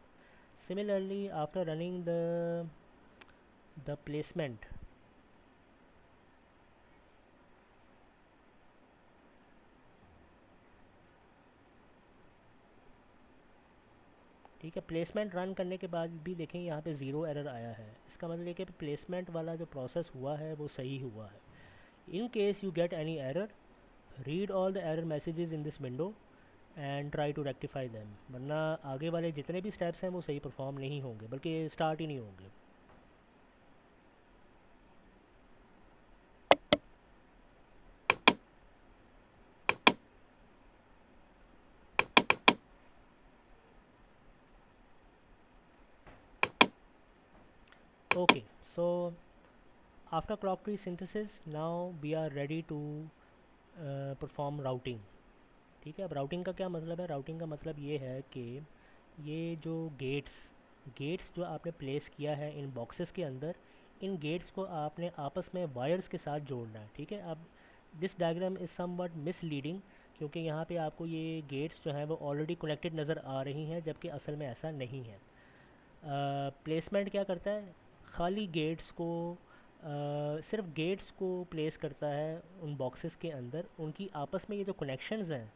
Speaker 1: Similarly after running the placement, ठीक है। प्लेसमेंट रन करने के बाद भी देखें यहाँ पे ज़ीरो एरर आया है, इसका मतलब है कि प्लेसमेंट वाला जो प्रोसेस हुआ है वो सही हुआ है। In case you get any error, read all the error messages in this window and try to rectify them, वरना आगे वाले जितने भी स्टेप्स हैं वो सही परफॉर्म नहीं होंगे, बल्कि स्टार्ट ही नहीं होंगे। Okay, so after clock tree synthesis, now we are ready to perform routing। ठीक है। अब राउटिंग का क्या मतलब है? राउटिंग का मतलब ये है कि ये जो गेट्स गेट्स जो आपने प्लेस किया है इन बॉक्सेस के अंदर, इन गेट्स को आपने आपस में वायर्स के साथ जोड़ना है। ठीक है। अब this diagram is somewhat misleading, क्योंकि यहाँ पे आपको ये गेट्स जो हैं वो ऑलरेडी कनेक्टेड नज़र आ रही हैं, जबकि असल में ऐसा नहीं है। प्लेसमेंट क्या करता है? खाली गेट्स को सिर्फ गेट्स को प्लेस करता है उन बॉक्सेस के अंदर। उनकी आपस में ये जो कनेक्शंस हैं,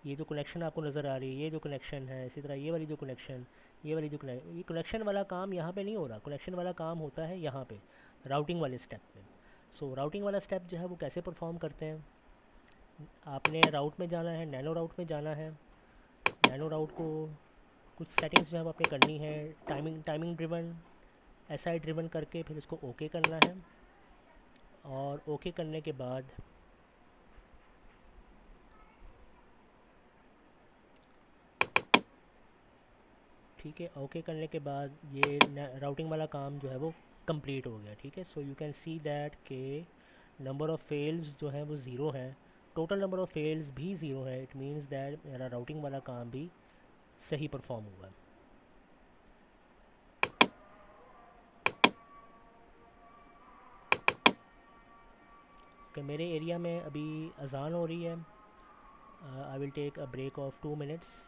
Speaker 1: ये जो कनेक्शन आपको नज़र आ रही है, ये जो कनेक्शन है, इसी तरह ये वाली जो कनेक्शन, ये कनेक्शन वाला काम यहाँ पे नहीं हो रहा। कनेक्शन वाला काम होता है यहाँ पे राउटिंग वाले स्टेप में। सो राउटिंग वाला स्टेप जो है वो कैसे परफॉर्म करते हैं? आपने राउट में जाना है, नैनो राउट में जाना है। नैनो राउट को कुछ सेटिंग्स जो है वो आपने करनी है, टाइमिंग ड्रिवन, एसआई ड्रिवन करके फिर इसको ओके करना है। और ओके करने के बाद ठीक है, ओके करने के बाद ये राउटिंग वाला काम जो है वो कंप्लीट हो गया। ठीक है। So you can see that के नंबर ऑफ़ फेल्स जो है वो ज़ीरो है, टोटल नंबर ऑफ़ फेल्स भी ज़ीरो है। इट मीन्स दैट मेरा राउटिंग वाला काम भी सही परफॉर्म हुआ। कि मेरे एरिया में अभी अजान हो रही है। I will take a break of 2 minutes.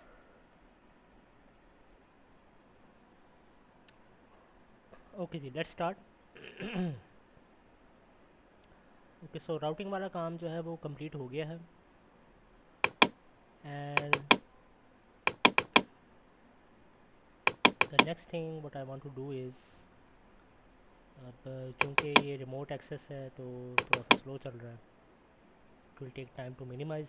Speaker 1: Okay जी, let's start. Okay, so routing वाला काम जो है वो कंप्लीट हो गया है। And the next thing what I want to do is, अब चूँकि ये रिमोट एक्सेस है तो थोड़ा सा स्लो चल रहा है, it will take time to minimize.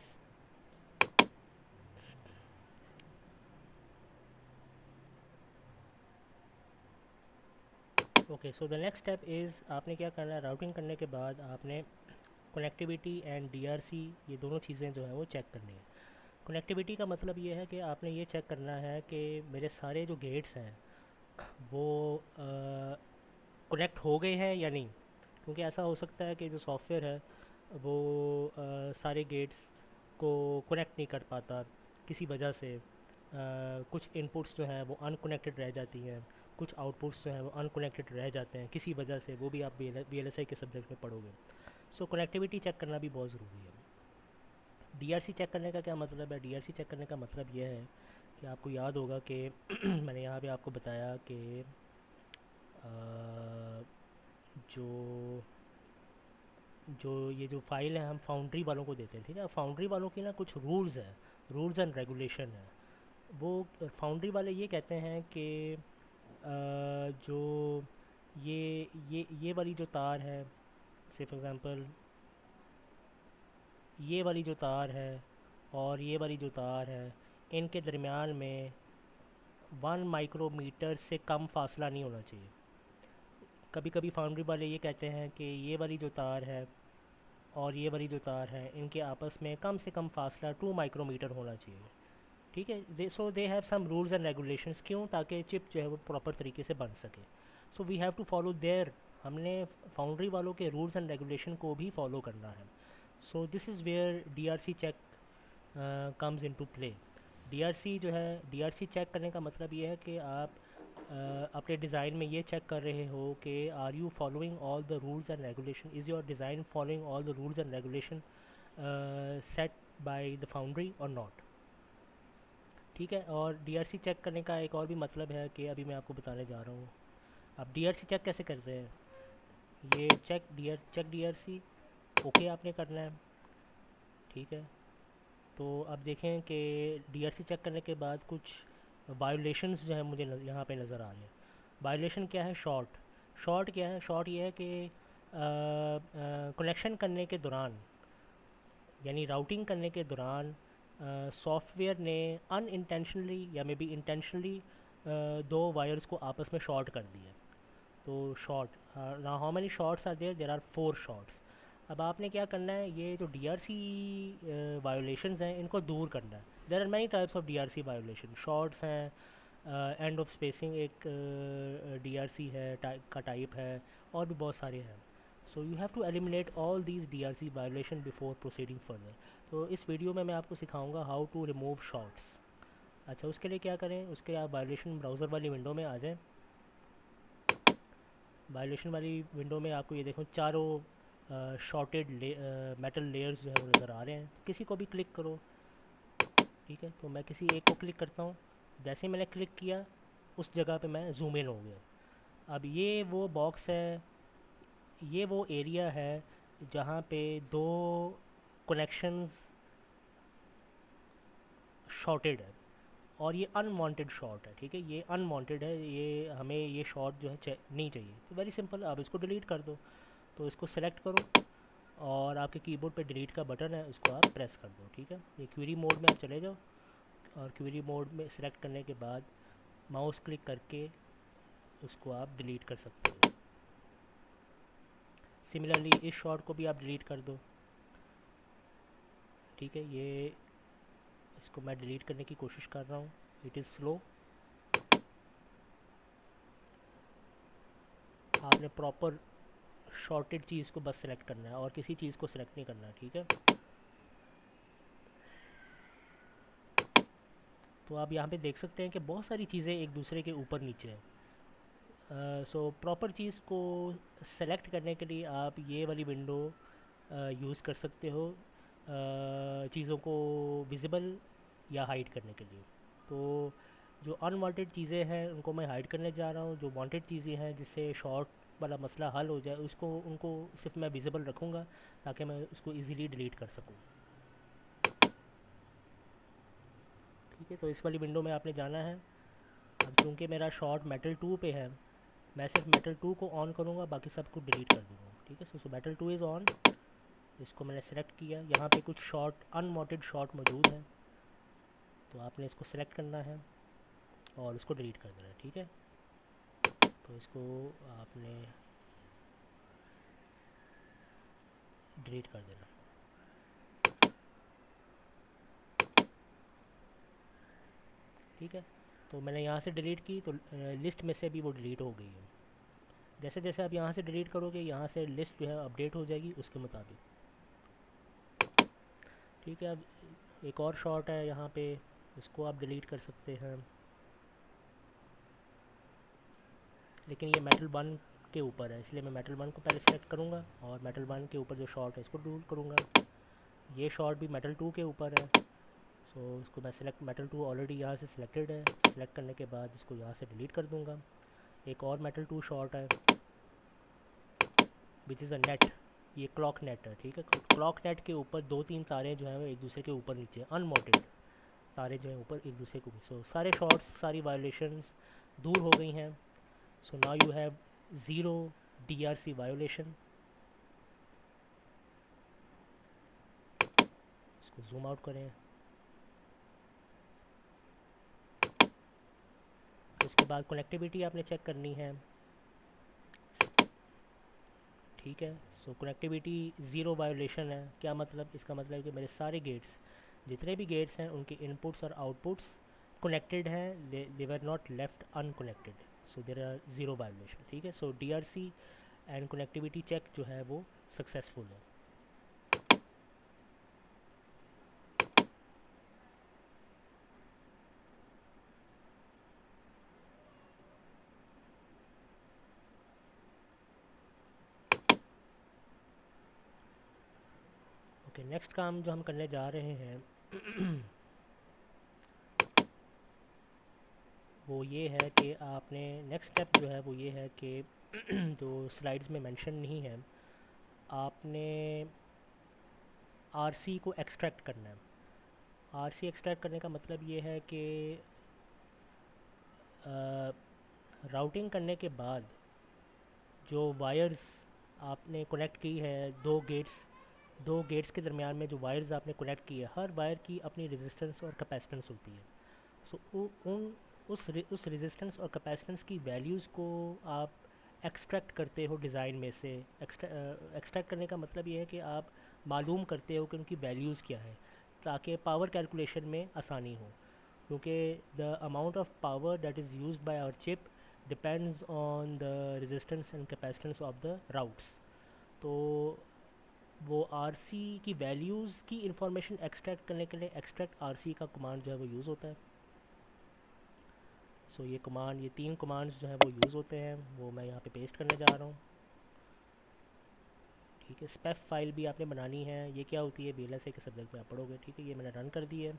Speaker 1: Okay, so the next step is, आपने क्या करना है? राउटिंग करने के बाद आपने कनेक्टिविटी एंड डीआरसी, ये दोनों चीज़ें जो हैं वो चेक करनी है। कनेक्टिविटी का मतलब ये है कि आपने ये चेक करना है कि मेरे सारे जो गेट्स हैं वो कनेक्ट हो गए हैं या नहीं। क्योंकि ऐसा हो सकता है कि जो सॉफ्टवेयर है वो सारे गेट्स को कनेक्ट नहीं कर पाता किसी वजह से। कुछ इनपुट्स जो हैं वो अनकनेक्टेड रह जाती हैं, कुछ आउटपुट्स जो हैं वो अनकनेक्टेड रह जाते हैं किसी वजह से, वो भी आप VLSI के सब्जेक्ट में पढ़ोगे। सो कनेक्टिविटी चेक करना भी बहुत ज़रूरी है। डीआरसी चेक करने का क्या मतलब है? डीआरसी चेक करने का मतलब ये है कि आपको याद होगा कि मैंने यहाँ पे आपको बताया कि जो जो ये जो फाइल है हम फाउंड्री वालों को देते हैं। ठीक है। फाउंड्री वालों की ना कुछ रूल्स हैं, रूल्स एंड रेगुलेशन है। वो फाउंड्री वाले ये कहते हैं कि जो ये वाली जो तार है, से फॉर एग्ज़ाम्पल ये वाली जो तार है और ये वाली जो तार है, इनके दरमियान में 1 माइक्रोमीटर से कम फासला नहीं होना चाहिए। कभी कभी फाउंड्री वाले ये कहते हैं कि ये वाली जो तार है और ये वाली जो तार है, इनके आपस में कम से कम फासला 2 माइक्रोमीटर होना चाहिए। ठीक है। They have some rules and regulations, क्यों? ताकि चिप जो है वो प्रॉपर तरीके से बन सके। So we have to follow there, हमने फाउंड्री वालों के रूल्स एंड रेगुलेशन को भी फॉलो करना है। So this is where DRC check comes into play. DRC जो है, डीआरसी चेक करने का मतलब ये है कि आप अपने डिज़ाइन में ये चेक कर रहे हो कि are you following all the rules and regulation, is your design following all the rules and regulation set by the foundry और नॉट। ठीक है। और डीआरसी चेक करने का एक और भी मतलब है कि अभी मैं आपको बताने जा रहा हूँ। अब डीआरसी चेक कैसे करते हैं? ये चेक डीआरसी ओके आपने करना है। ठीक है। तो अब देखें कि डीआरसी चेक करने के बाद कुछ वायोलेशंस जो है मुझे यहाँ पे नज़र आ रहे हैं। वायोलेशन क्या है? शॉर्ट। शॉर्ट क्या है? शॉर्ट ये है कि कनेक्शन करने के दौरान, यानी राउटिंग करने के दौरान सॉफ्टवेयर ने अनइंटेंशनली या मे बी इंटेंशनली दो वायर्स को आपस में शॉर्ट कर दिया। तो शॉर्ट, ना how many shorts are there? There are 4 shorts. अब आपने क्या करना है, ये जो डीआरसी वायोलेशंस हैं इनको दूर करना है। There are many types of DRC violation. Shorts हैं, एंड ऑफ स्पेसिंग एक डीआरसी है का टाइप है, और भी बहुत सारे हैं। So you have to eliminate all these DRC violation before proceeding further. तो इस वीडियो में मैं आपको सिखाऊंगा हाउ टू रिमूव शॉर्ट्स। अच्छा, उसके लिए क्या करें? उसके आप वायोलेशन ब्राउज़र वाली विंडो में आ जाएं। वायोलेशन वाली विंडो में आपको ये देखो चारों शॉर्टेड मेटल लेयर्स जो है वो नज़र आ रहे हैं। किसी को भी क्लिक करो, ठीक है? तो मैं किसी एक को क्लिक करता हूँ। जैसे ही मैंने क्लिक किया उस जगह पे मैं जूम इन हो गया। अब ये वो बॉक्स है, ये वो एरिया है जहाँ पे दो कनेक्शंस शॉर्टेड है, और ये अनवांटेड शॉर्ट है, ठीक है? ये अनवांटेड है, ये हमें ये शॉर्ट जो है नहीं चाहिए। तो वेरी सिंपल, आप इसको डिलीट कर दो। तो इसको सेलेक्ट करो और आपके कीबोर्ड पे डिलीट का बटन है, उसको आप प्रेस कर दो, ठीक है? ये क्वेरी मोड में आप चले जाओ, और क्वेरी मोड में सिलेक्ट करने के बाद माउस क्लिक करके उसको आप डिलीट कर सकते हो। सिमिलरली इस शॉर्ट को भी आप डिलीट कर दो, ठीक है? ये इसको मैं डिलीट करने की कोशिश कर रहा हूँ, इट इज़ स्लो। आपने प्रॉपर शॉर्टेड चीज़ को बस सेलेक्ट करना है और किसी चीज़ को सिलेक्ट नहीं करना है, ठीक है? तो आप यहाँ पे देख सकते हैं कि बहुत सारी चीज़ें एक दूसरे के ऊपर नीचे हैं। सो प्रॉपर चीज़ को सेलेक्ट करने के लिए आप ये वाली विंडो यूज़ कर सकते हो, चीज़ों को विजिबल या हाइड करने के लिए। तो जो अनवांटेड चीज़ें हैं उनको मैं हाइड करने जा रहा हूँ। जो वांटेड चीज़ें हैं जिससे शॉर्ट वाला मसला हल हो जाए, उसको उनको सिर्फ मैं विजिबल रखूँगा ताकि मैं उसको इजीली डिलीट कर सकूँ, ठीक है? तो इस वाली विंडो में आपने जाना है। अब चूँकि मेरा शॉर्ट मेटल 2 पे है, मैं सिर्फ मेटल 2 को ऑन करूँगा, बाकी सब कुछ डिलीट कर दूँगा, ठीक है? So metal 2 is on. इसको मैंने सेलेक्ट किया। यहाँ पे कुछ शॉर्ट अनवांटेड शॉर्ट मौजूद है, तो आपने इसको सेलेक्ट करना है और उसको डिलीट कर देना है, ठीक है? तो इसको आपने डिलीट कर देना, ठीक है? तो मैंने यहाँ से डिलीट की तो लिस्ट में से भी वो डिलीट हो गई है। जैसे जैसे आप यहाँ से डिलीट करोगे, यहाँ से लिस्ट जो है अपडेट हो जाएगी उसके मुताबिक, ठीक है? अब एक और शॉर्ट है यहाँ पे, इसको आप डिलीट कर सकते हैं, लेकिन ये मेटल 1 के ऊपर है, इसलिए मैं मेटल 1 को पहले सेलेक्ट करूँगा और मेटल 1 के ऊपर जो शॉर्ट है इसको डिलीट करूँगा। ये शॉर्ट भी मेटल 2 के ऊपर है, सो इसको मैं सेलेक्ट, मेटल 2 ऑलरेडी यहाँ से सिलेक्टेड है, सेलेक्ट करने के बाद इसको यहाँ से डिलीट कर दूँगा। एक और मेटल 2 शॉर्ट है विच इज़ अ नेट, ये क्लॉक नेट है, ठीक है? क्लॉक नेट के ऊपर 2-3 तारे जो हैं वो एक दूसरे के ऊपर नीचे अनवांटेड तारे जो हैं ऊपर एक दूसरे को भी। सो सारे शॉर्ट्स, सारी वायोलेशंस दूर हो गई हैं। So now you have zero DRC violation. इसको जूम आउट करें। उसके बाद कनेक्टिविटी आपने चेक करनी है, ठीक है? सो कनेक्टिविटी ज़ीरो वायोलेशन है। क्या मतलब? इसका मतलब है कि मेरे सारे गेट्स, जितने भी गेट्स हैं उनके इनपुट्स और आउटपुट्स कनेक्टेड हैं, they were not left unconnected, so there are zero violation, ठीक है? सो डीआरसी एंड कनेक्टिविटी चेक जो है वो सक्सेसफुल है। ओके, नेक्स्ट काम जो हम करने जा रहे हैं वो ये है कि आपने, नेक्स्ट स्टेप जो है वो ये है कि जो स्लाइड्स में मेंशन नहीं है, आपने आरसी को एक्सट्रैक्ट करना है। आरसी एक्सट्रैक्ट करने का मतलब ये है कि राउटिंग करने के बाद जो वायर्स आपने कनेक्ट की है, दो गेट्स के दरमियान में जो वायर्स आपने कनेक्ट की है, हर वायर की अपनी रेजिस्टेंस और कैपेसिटेंस होती है। सो उन उस रेजिस्टेंस और कैपेसिटेंस की वैल्यूज़ को आप एक्सट्रैक्ट करते हो डिज़ाइन में से। एक्सट्रैक्ट करने का मतलब ये है कि आप मालूम करते हो कि उनकी वैल्यूज़ क्या है, ताकि पावर कैलकुलेशन में आसानी हो, क्योंकि the amount of power that is used by our chip depends on the resistance and capacitance of the routes. तो वो आरसी की वैल्यूज़ की इंफॉर्मेशन एक्सट्रैक्ट करने के लिए एक्सट्रैक्ट आरसी का कमांड जो है वो यूज़ होता है। सो ये कमांड, ये 3 कमांड्स जो है वो यूज़ होते हैं, वो मैं यहाँ पे पेस्ट करने जा रहा हूँ। ठीक है, स्पेफ फाइल भी आपने बनानी है। ये क्या होती है, VLSI के सब्जेक्ट में आप पढ़ोगे। ठीक है, ये मैंने रन कर दी है।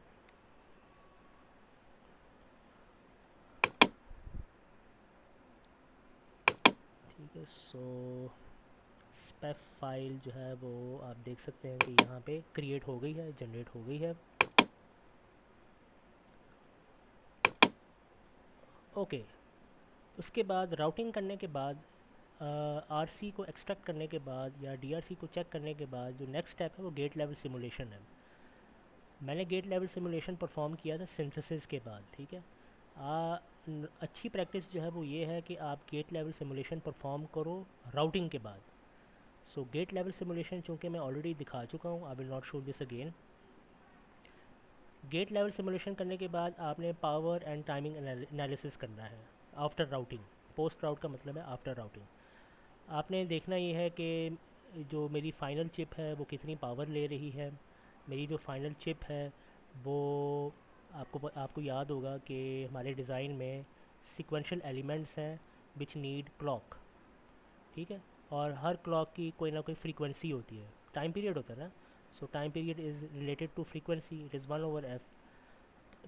Speaker 1: ठीक है, सो स्पेफ फाइल जो है वो आप देख सकते हैं कि यहाँ पे क्रिएट हो गई है, जनरेट हो गई है। ओके, उसके बाद राउटिंग करने के बाद, आरसी को एक्सट्रैक्ट करने के बाद या डीआरसी को चेक करने के बाद जो नेक्स्ट स्टेप है वो गेट लेवल सिमुलेशन है। मैंने गेट लेवल सिमुलेशन परफॉर्म किया था सिंथेसिस के बाद। ठीक है, अच्छी प्रैक्टिस जो है वो ये है कि आप गेट लेवल सिमुलेशन परफॉर्म करो राउटिंग के बाद। सो गेट लेवल सिमुलेशन चूँकि मैं ऑलरेडी दिखा चुका हूँ, I will not show this again. Gate level simulation करने के बाद आपने पावर एंड टाइमिंग एनालिसिस करना है आफ्टर राउटिंग। पोस्ट राउट का मतलब है आफ्टर राउटिंग। आपने देखना ये है कि जो मेरी फ़ाइनल चिप है वो कितनी पावर ले रही है। मेरी जो फ़ाइनल चिप है वो, आपको याद होगा कि हमारे डिज़ाइन में सीक्वेंशियल एलिमेंट्स हैं विच नीड क्लॉक। ठीक है, और हर क्लॉक की कोई ना कोई फ्रीक्वेंसी होती है, टाइम पीरियड होता है ना। सो time period is related to frequency, it is 1/f।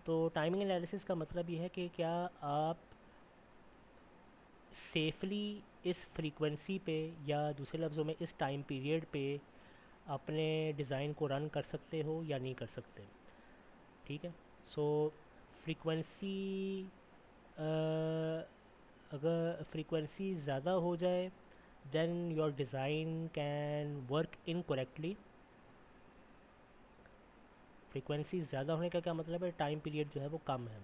Speaker 1: तो टाइमिंग एनालिसिस का मतलब ये है कि क्या आप सेफली इस फ्रीक्वेंसी पे, या दूसरे लफ्ज़ों में इस टाइम पीरियड पे अपने डिज़ाइन को रन कर सकते हो या नहीं कर सकते। ठीक है, सो फ्रीक्वेंसी, अगर फ्रीक्वेंसी ज़्यादा हो जाए then your design can work incorrectly. Frequency ज़्यादा होने का क्या मतलब है, टाइम पीरियड जो है वो कम है।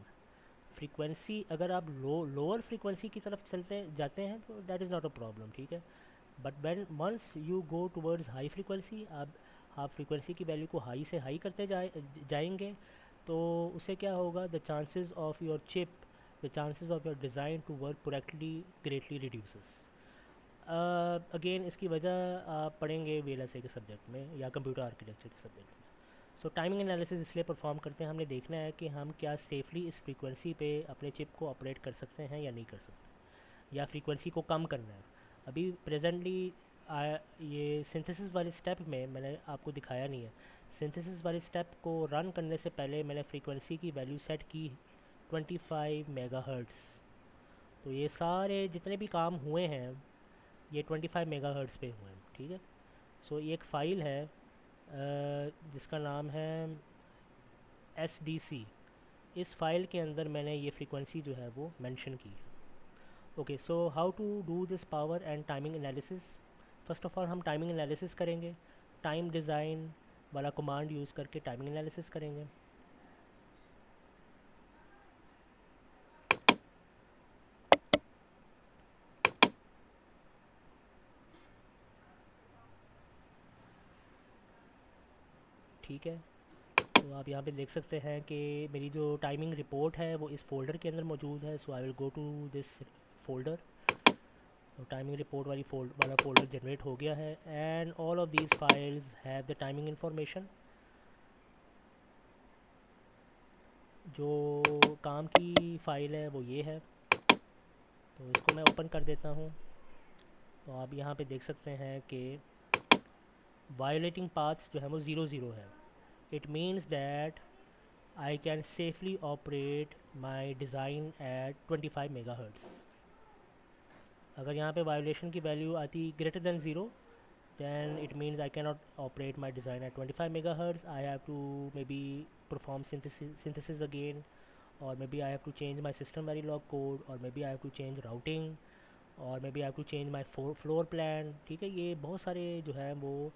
Speaker 1: फ्रीक्वेंसी अगर आप लोअर फ्रीक्वेंसी की तरफ चलते जाते हैं तो that is not a problem. ठीक है, but when once you go towards high frequency, आप फ्रीक्वेंसी की वैल्यू को हाई से हाई करते जाएंगे, तो उससे क्या होगा, the chances of your chip, the chances of your design to work correctly greatly reduces. Again इसकी वजह आप पढ़ेंगे VLSI के सब्जेक्ट में या कंप्यूटर आर्किटेक्चर के सब्जेक्ट में। सो टाइमिंग एनालिसिस इसलिए परफॉर्म करते हैं, हमने देखना है कि हम क्या सेफली इस फ्रीक्वेंसी पे अपने चिप को ऑपरेट कर सकते हैं या नहीं कर सकते, या फ्रीक्वेंसी को कम करना है। अभी प्रेजेंटली ये सिंथेसिस वाले स्टेप में मैंने आपको दिखाया नहीं है। सिंथेसिस वाले स्टेप को रन करने से पहले मैंने फ्रीक्वेंसी की वैल्यू सेट की 25 मेगाहर्ट्ज़। तो ये सारे जितने भी काम हुए हैं ये 25 मेगाहर्ट्ज़ पे हुए हैं। ठीक है, सो ये एक फ़ाइल है जिसका नाम है SDC। इस फाइल के अंदर मैंने ये फ्रीक्वेंसी जो है वो मेंशन की है। Okay, so how to do this power and timing analysis. First of all हम टाइमिंग एनालिसिस करेंगे, टाइम डिज़ाइन वाला कमांड यूज़ करके टाइमिंग एनालिसिस करेंगे। ठीक है, तो आप यहाँ पे देख सकते हैं कि मेरी जो टाइमिंग रिपोर्ट है वो इस फोल्डर के अंदर मौजूद है। So I will go to this folder. तो टाइमिंग रिपोर्ट वाला फोल्डर जनरेट हो गया है, and all of these files have the timing information. जो काम की फ़ाइल है वो ये है, तो इसको मैं ओपन कर देता हूँ। तो आप यहाँ पे देख सकते हैं कि वायोलेटिंग पाथ्स जो है वो 0 0 है। It means that I can safely operate my design at 25 megahertz. अगर यहाँ पे वायोलेशन की वैल्यू आती greater than zero, then it means I cannot operate my design at 25 megahertz. I have to maybe perform synthesis again, or maybe I have to change my system verilog code, or maybe I have to change routing, और maybe I have to change my floor plan. ठीक है, ये बहुत सारे जो है वो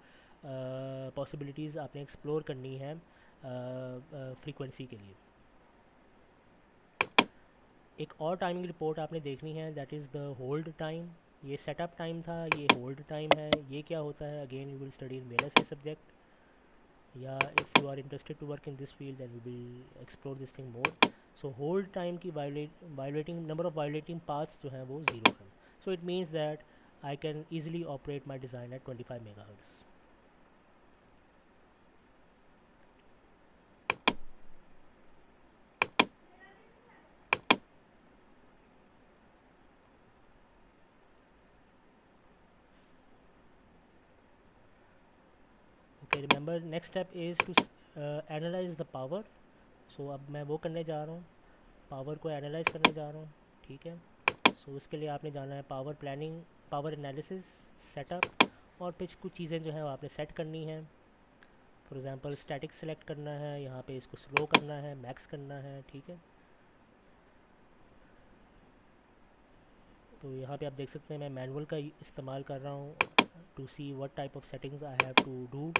Speaker 1: पॉसिबिलिटीज़ आपने एक्सप्लोर करनी है फ्रीक्वेंसी के लिए. एक और टाइमिंग रिपोर्ट आपने देखनी है, that is the hold time. ये सेटअप टाइम था, ये होल्ड टाइम है. ये क्या होता है, again you will study in VLSI subject, या if you are interested to work in this field then you will explore this thing more. So hold time की violating number of violating paths जो हैं वो ज़ीरो है. So it means that I can easily operate my design at 25 megahertz. Okay, remember next step is to analyze the power. So अब मैं वो करने जा रहा हूँ, पावर को एनालाइज करने जा रहा हूँ. ठीक है, सो उसके लिए आपने जाना है power planning, power analysis, setup, और कुछ चीज़ें जो है वो आपने सेट करनी है. फॉर एग्जांपल स्टैटिक सेलेक्ट करना है, यहाँ पे इसको स्लो करना है, मैक्स करना है. ठीक है, तो यहाँ पे आप देख सकते हैं मैं मैनुअल का इस्तेमाल कर रहा हूँ to see what type of settings I have to do.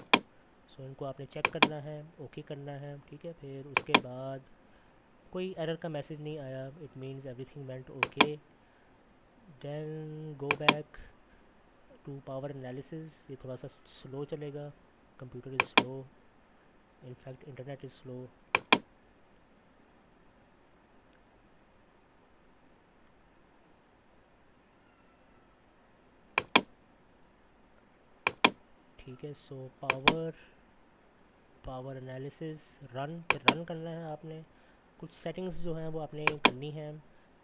Speaker 1: So इनको आपने चेक करना है, ओके करना है. ठीक है, फिर उसके बाद कोई एरर का मैसेज नहीं आया, it means everything went okay. Then go back to power analysis. ये थोड़ा सा स्लो चलेगा, computer is slow, in fact internet is slow. ठीक है, सो पावर एनालिसिस रन, फिर रन करना है आपने. कुछ सेटिंग्स जो हैं वो आपने करनी है.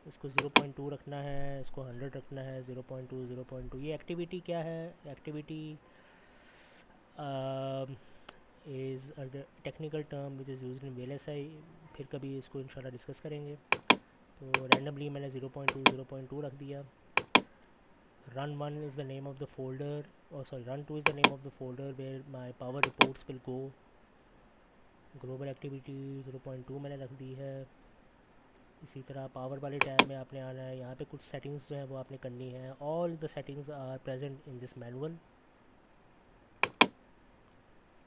Speaker 1: इसको 0.2 रखना है, इसको 100 रखना है. 0.2 0.2, ये एक्टिविटी क्या है, activity is a technical term which is used in VLSI. फिर कभी इसको इंशाल्लाह डिस्कस करेंगे. तो रैंडमली मैंने 0.2 रख दिया. run 1 is the name of the folder, or sorry, run 2 is the name of the folder where my power reports will go. Global activity 0.2 मैंने रख दी है. इसी तरह पावर वाले टैब में आपने आना है, यहाँ पे कुछ सेटिंग्स जो है वो आपने करनी है. All the settings are present in this manual.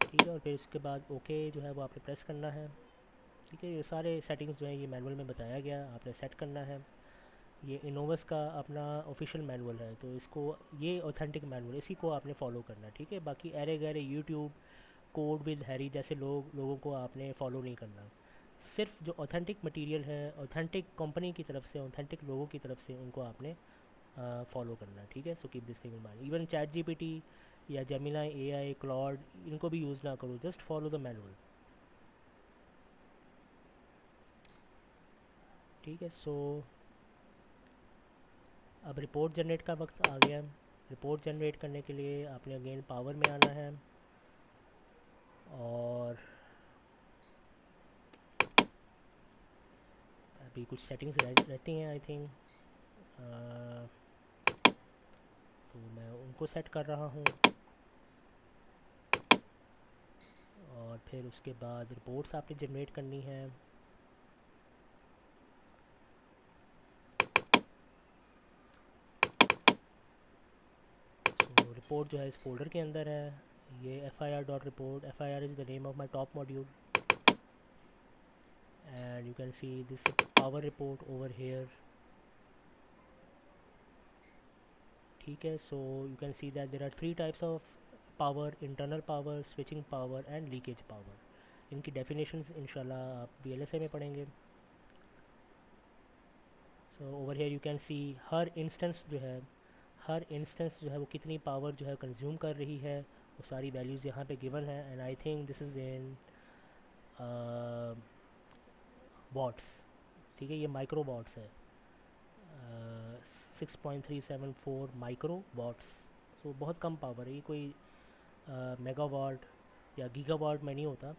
Speaker 1: ठीक है, और फिर उसके बाद ओके जो है वो आपने प्रेस करना है. ठीक है, ये सारे सेटिंग्स जो हैं ये मैनुअल में बताया गया, आपने सेट करना है. ये इनोवस का अपना ऑफिशियल मैनुअल है, तो इसको, ये ऑथेंटिक मैनुअल, इसी को आपने फॉलो करना है. ठीक है, बाकी अरे गहरे यूट्यूब कोड विद हैरी जैसे लोगों को आपने फॉलो नहीं करना. सिर्फ जो ऑथेंटिक मटेरियल है, ऑथेंटिक कंपनी की तरफ से, ऑथेंटिक लोगों की तरफ से, उनको आपने फॉलो करना है. ठीक है, so keep this thing in mind. Even chat GPT या जेमिनी AI क्लॉड, इनको भी यूज़ ना करो, जस्ट फॉलो द मैनुअल. ठीक है, सो अब रिपोर्ट जनरेट का वक्त आ गया. रिपोर्ट जनरेट करने के लिए आपने अगेन पावर में आना है, और अभी कुछ सेटिंग्स रहती हैं आई थिंक, तो मैं उनको सेट कर रहा हूँ. और फिर उसके बाद रिपोर्ट्स आपने जनरेट करनी है. तो रिपोर्ट जो है इस फोल्डर के अंदर है. ये FIR dot report, FIR is the name of my top module, and you can see this power report over here. ठीक है, so you can see that there are 3 types of power: internal power, switching power, and leakage power. इनकी डेफिनेशंस इंशाल्लाह आप VLSI में पढ़ेंगे. So over here you can see हर इंस्टेंस जो है वो कितनी पावर जो है कंज्यूम कर रही है, वो सारी वैल्यूज़ यहाँ पे गिवन है. And I think this is in watts. ठीक है, ये माइक्रो वॉट्स है. 6.374 माइक्रो वॉट्स. तो बहुत कम पावर है, ये कोई मेगावाट या गीगावाट में नहीं होता.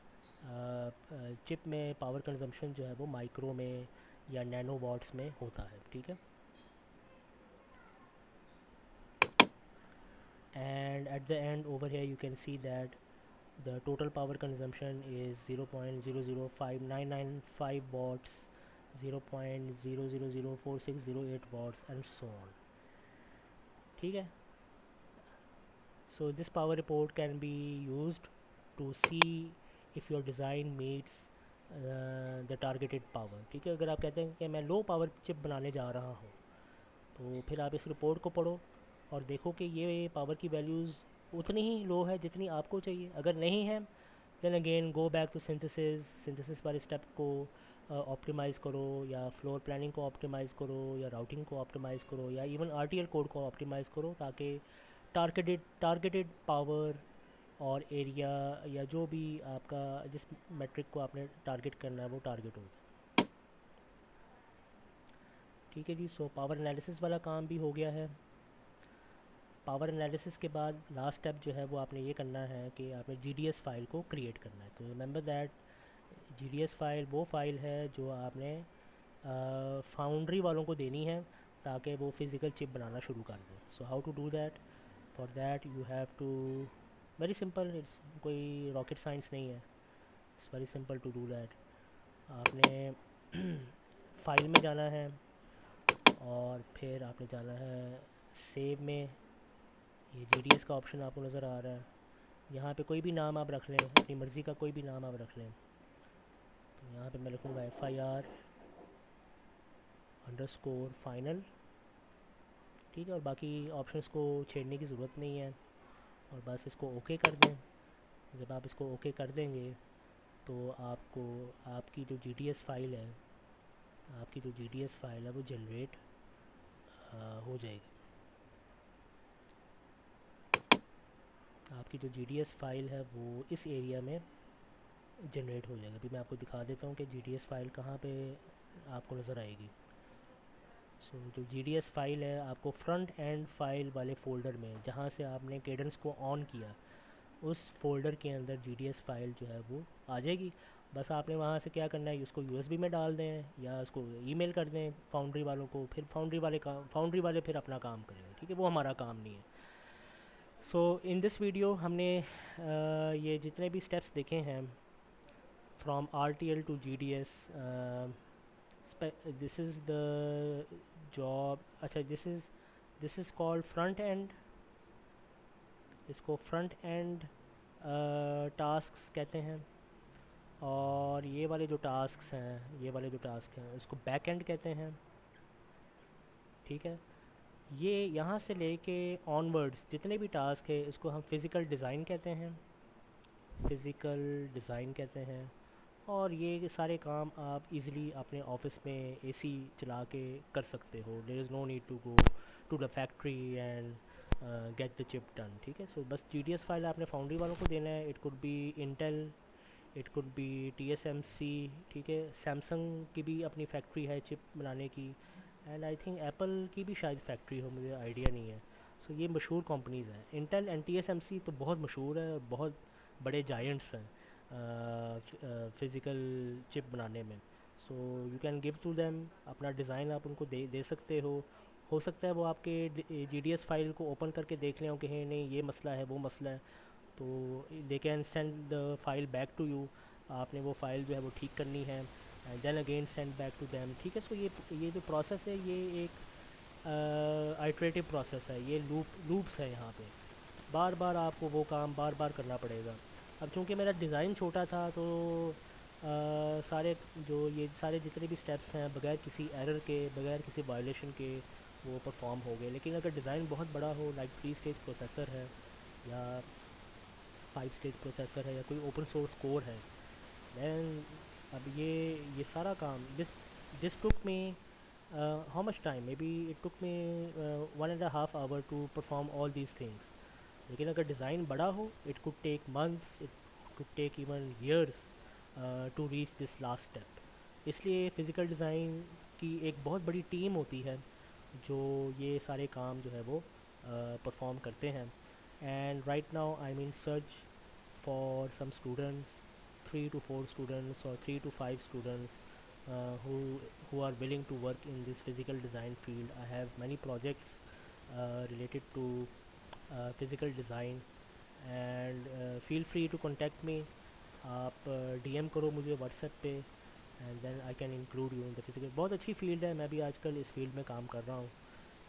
Speaker 1: चिप में पावर कंजम्पशन जो है वो माइक्रो में या नैनो वॉट्स में होता है. ठीक है, and at the end over here you can see that the total power consumption is 0.005995 watts 0.000460 watts and so on. ठीक है. So this power report can be used to see if your design meets the targeted power. ठीक है, अगर आप कहते हैं कि मैं लो पावर चिप बनाने जा रहा हूँ, तो फिर आप इस रिपोर्ट को पढ़ो और देखो कि ये पावर की वैल्यूज़ उतनी ही लो है जितनी आपको चाहिए. अगर नहीं है, then again go back to synthesis वाले स्टेप को ऑप्टिमाइज़ करो, या फ्लोर प्लानिंग को ऑप्टिमाइज़ करो, या राउटिंग को ऑप्टिमाइज़ करो, या इवन आरटीएल कोड को ऑप्टिमाइज़ करो, ताकि टारगेटेड पावर और एरिया या जो भी आपका जिस मेट्रिक को आपने टारगेट करना है वो टारगेट हो जाए. ठीक है जी. सो पावर एनालिसिस वाला काम भी हो गया है. पावर एनालिसिस के बाद लास्ट स्टेप जो है वो आपने ये करना है कि आपने जीडीएस फाइल को क्रिएट करना है. तो रिमेंबर दैट जीडीएस फाइल वो फाइल है जो आपने फाउंड्री वालों को देनी है ताकि वो फिज़िकल चिप बनाना शुरू कर दें. So how to do that? For that you have to, very simple, it's कोई रॉकेट साइंस नहीं है. It's very simple to do that. आपने फाइल में जाना है और फिर आपने जाना है सेव में. ये जीडीएस का ऑप्शन आपको नज़र आ रहा है. यहाँ पे कोई भी नाम आप रख लें, अपनी मर्ज़ी का कोई भी नाम आप रख लें. तो यहाँ पे मैं लिखूँगा FIR_final. ठीक है, और बाकी ऑप्शंस को छेड़ने की ज़रूरत नहीं है, और बस इसको ओके कर दें. जब आप इसको ओके कर देंगे तो आपको आपकी जो जीडीएस फाइल है वो जनरेट हो जाएगी. आपकी जो जीडीएस फाइल है वो इस एरिया में जनरेट हो जाएगा. अभी मैं आपको दिखा देता हूँ कि जीडीएस फाइल कहाँ पे आपको नज़र आएगी. सो जो जीडीएस फाइल है आपको फ्रंट एंड फाइल वाले फ़ोल्डर में, जहाँ से आपने केडेंस को ऑन किया, उस फोल्डर के अंदर जीडीएस फाइल जो है वो आ जाएगी. बस आपने वहाँ से क्या करना है, उसको यूएसबी में डाल दें या उसको ईमेल कर दें फाउंड्री वालों को. फिर फाउंड्री वाले फिर अपना काम करेंगे. ठीक है, वो हमारा काम नहीं है. सो इन दिस वीडियो हमने ये जितने भी स्टेप्स देखे हैं from RTL to GDS, this is the job. अच्छा, this is called front end. इसको फ्रंट एंड टास्क्स कहते हैं. और ये वाले जो टास्क हैं उसको बैक एंड कहते हैं. ठीक है, ये यहाँ से लेके ऑनवर्ड्स जितने भी टास्क है इसको हम फिज़िकल डिज़ाइन कहते हैं. और ये सारे काम आप इजीली अपने ऑफिस में एसी चला के कर सकते हो. There is no need to go to the factory and get the chip done. ठीक है, सो बस जीडीएस फाइल आपने फाउंड्री वालों को देना है. It could be Intel, it could be TSMC. ठीक है, सैमसंग की भी अपनी फैक्ट्री है चिप बनाने की, एंड आई थिंक एप्पल की भी शायद फैक्ट्री हो, मुझे आइडिया नहीं है. सो ये मशहूर कंपनीज़ हैं. इंटेल एंड TSMC तो बहुत मशहूर है, बहुत बड़े जायंट्स हैं फ़िज़िकल चिप बनाने में. So you can give to them अपना डिज़ाइन, आप उनको दे सकते हो सकता है वो आपके जीडीएस फाइल को ओपन करके देख लें कि नहीं ये मसला है वो मसला है, तो they can send the file back to you. आपने वो फाइल जो है वो ठीक करनी है and then again send back to them. ठीक है, सो ये जो प्रोसेस है ये एक आइट्रेटिव प्रोसेस है. ये लूप्स है. यहाँ पे बार बार आपको वो काम बार बार करना पड़ेगा. अब चूँकि मेरा डिज़ाइन छोटा था तो सारे जितने भी स्टेप्स हैं बगैर किसी एरर के, बगैर किसी वायलेशन के वो परफॉर्म हो गए. लेकिन अगर डिज़ाइन बहुत बड़ा हो, लाइक 3 स्टेज प्रोसेसर है या 5 स्टेज प्रोसेसर है या कोई ओपन सोर्स कोर है, दैन अब ये सारा काम दिस टुक में how much time, may be it took में 1.5 hour to perform all these things. लेकिन अगर डिज़ाइन बड़ा हो, it could take months, it could take even years to reach this last step. इसलिए फ़िज़िकल डिज़ाइन की एक बहुत बड़ी टीम होती है जो ये सारे काम जो है वो परफॉर्म करते हैं. And right now I mean search for some students, 3 to 4 students or 3 to 5 students who are willing to work in this physical design field. I have many projects related to physical design, and feel free to contact me. आप DM करो मुझे WhatsApp पे, and then I can include you in the physical. बहुत अच्छी फील्ड है, मैं भी आजकल इस फील्ड में काम कर रहा हूँ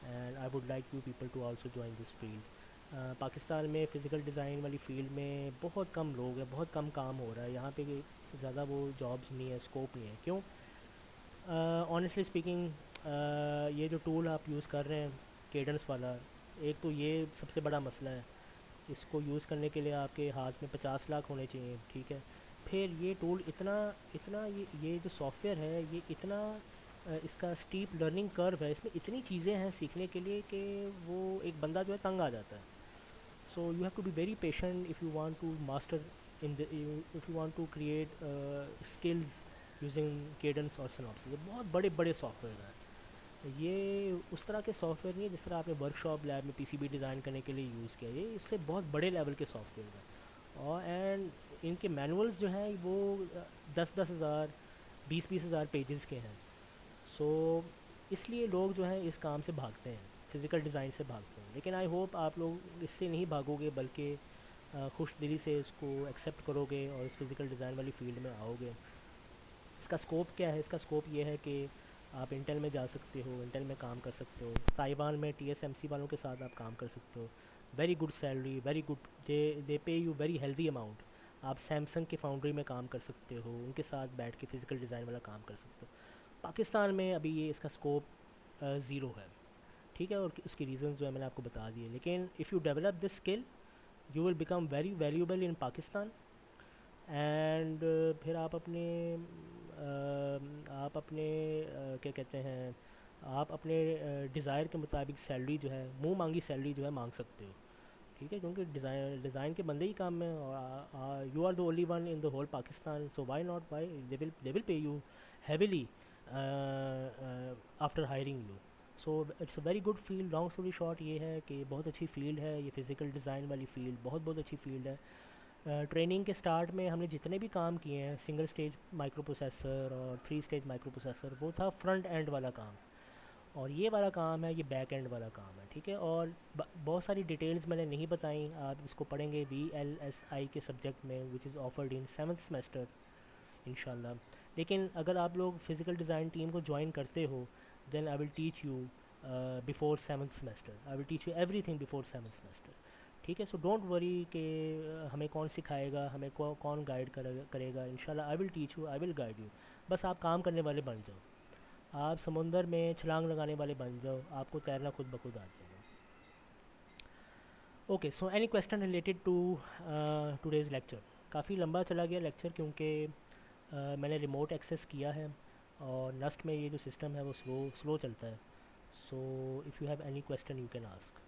Speaker 1: and I would like you people to also join this field. Pakistan में फ़िज़िकल डिज़ाइन वाली फ़ील्ड में बहुत कम लोग हैं, बहुत कम काम हो रहा है यहाँ पे, ज़्यादा वो जॉब्स नहीं है, स्कोप नहीं है। क्यों? ऑनेस्टली स्पीकिंग, ये जो टूल आप यूज़ कर रहे हैं केडेंस वाला, एक तो ये सबसे बड़ा मसला है। इसको यूज़ करने के लिए आपके हाथ में 50 लाख होने चाहिए, ठीक है। फिर ये टूल इतना इतना ये जो सॉफ्टवेयर है ये इतना इसका स्टीप लर्निंग कर्व है, इसमें इतनी चीज़ें हैं सीखने के लिए कि वो एक बंदा जो है तंग आ जाता है। So you have to be very patient if you want to master in the if you want to create skills using Cadence और सिनॉप्सिस। ये बहुत बड़े बड़े सॉफ्टवेयर हैं, ये उस तरह के सॉफ्टवेयर नहीं है जिस तरह आपने वर्कशॉप लैब में पीसीबी डिज़ाइन करने के लिए यूज़ किया। ये इससे बहुत बड़े लेवल के सॉफ्टवेयर हैं और एंड इनके मैनुअल्स जो हैं वो 10-10 हज़ार 20-20 हज़ार पेजेस के हैं। सो इसलिए लोग जो हैं इस काम से भागते हैं, फ़िज़िकल डिज़ाइन से भागते हैं। लेकिन आई होप आप लोग इससे नहीं भागोगे, बल्कि खुश दिली से इसको एक्सेप्ट करोगे और इस फ़िज़िकल डिज़ाइन वाली फ़ील्ड में आओगे। इसका स्कोप क्या है? इसका स्कोप ये है कि आप इंटेल में जा सकते हो, इंटेल में काम कर सकते हो, ताइवान में टीएसएमसी वालों के साथ आप काम कर सकते हो। Very good salary, very good, they pay you very healthy amount. आप सैमसंग के फाउंड्री में काम कर सकते हो, उनके साथ बैठ के फ़िज़िकल डिज़ाइन वाला काम कर सकते हो। पाकिस्तान में अभी ये इसका स्कोप ज़ीरो है, ठीक है, और उसकी रीज़न जो है मैंने आपको बता दिए। लेकिन if you develop this skill you will become very valuable in Pakistan and फिर आप अपने क्या कहते हैं, आप अपने डिज़ायर के मुताबिक सैलरी जो है, मुंह मांगी सैलरी जो है मांग सकते हो, ठीक है। क्योंकि डिज़ाइन के बंदे ही काम में, और you are the only one in the whole Pakistan, so why not, why they will pay you heavily after hiring you. So it's a very good field. Long story short ये है कि बहुत अच्छी फील्ड है ये, फ़िज़िकल डिज़ाइन वाली फील्ड बहुत बहुत अच्छी फील्ड है। ट्रेनिंग के स्टार्ट में हमने जितने भी काम किए हैं, सिंगल स्टेज माइक्रो प्रोसेसर और 3 स्टेज माइक्रो प्रोसेसर, वो था फ्रंट एंड वाला काम, और ये वाला काम है ये बैक एंड वाला काम है, ठीक है। और बहुत सारी डिटेल्स मैंने नहीं बताई, आप इसको पढ़ेंगे VLSI के सब्जेक्ट में, which is offered in 7th semester इंशाल्लाह। लेकिन अगर आप लोग फ़िज़िकल डिज़ाइन टीम को ज्वाइन करते हो, then I will teach you before 7th semester, I will teach you everything before 7th semester, ठीक है। सो डोंट वरी कि हमें कौन सिखाएगा, हमें कौन गाइड करेगा। इंशाल्लाह आई will teach you, I will guide you. बस आप काम करने वाले बन जाओ, आप समुंदर में छलांग लगाने वाले बन जाओ, आपको तैरना खुद ब खुद आ जाएगा। Okay, so any question related to today's lecture? काफ़ी लंबा चला गया लेक्चर क्योंकि मैंने रिमोट एक्सेस किया है और नस्ट में ये जो सिस्टम है वो स्लो स्लो चलता है। सो if you have any question you can ask.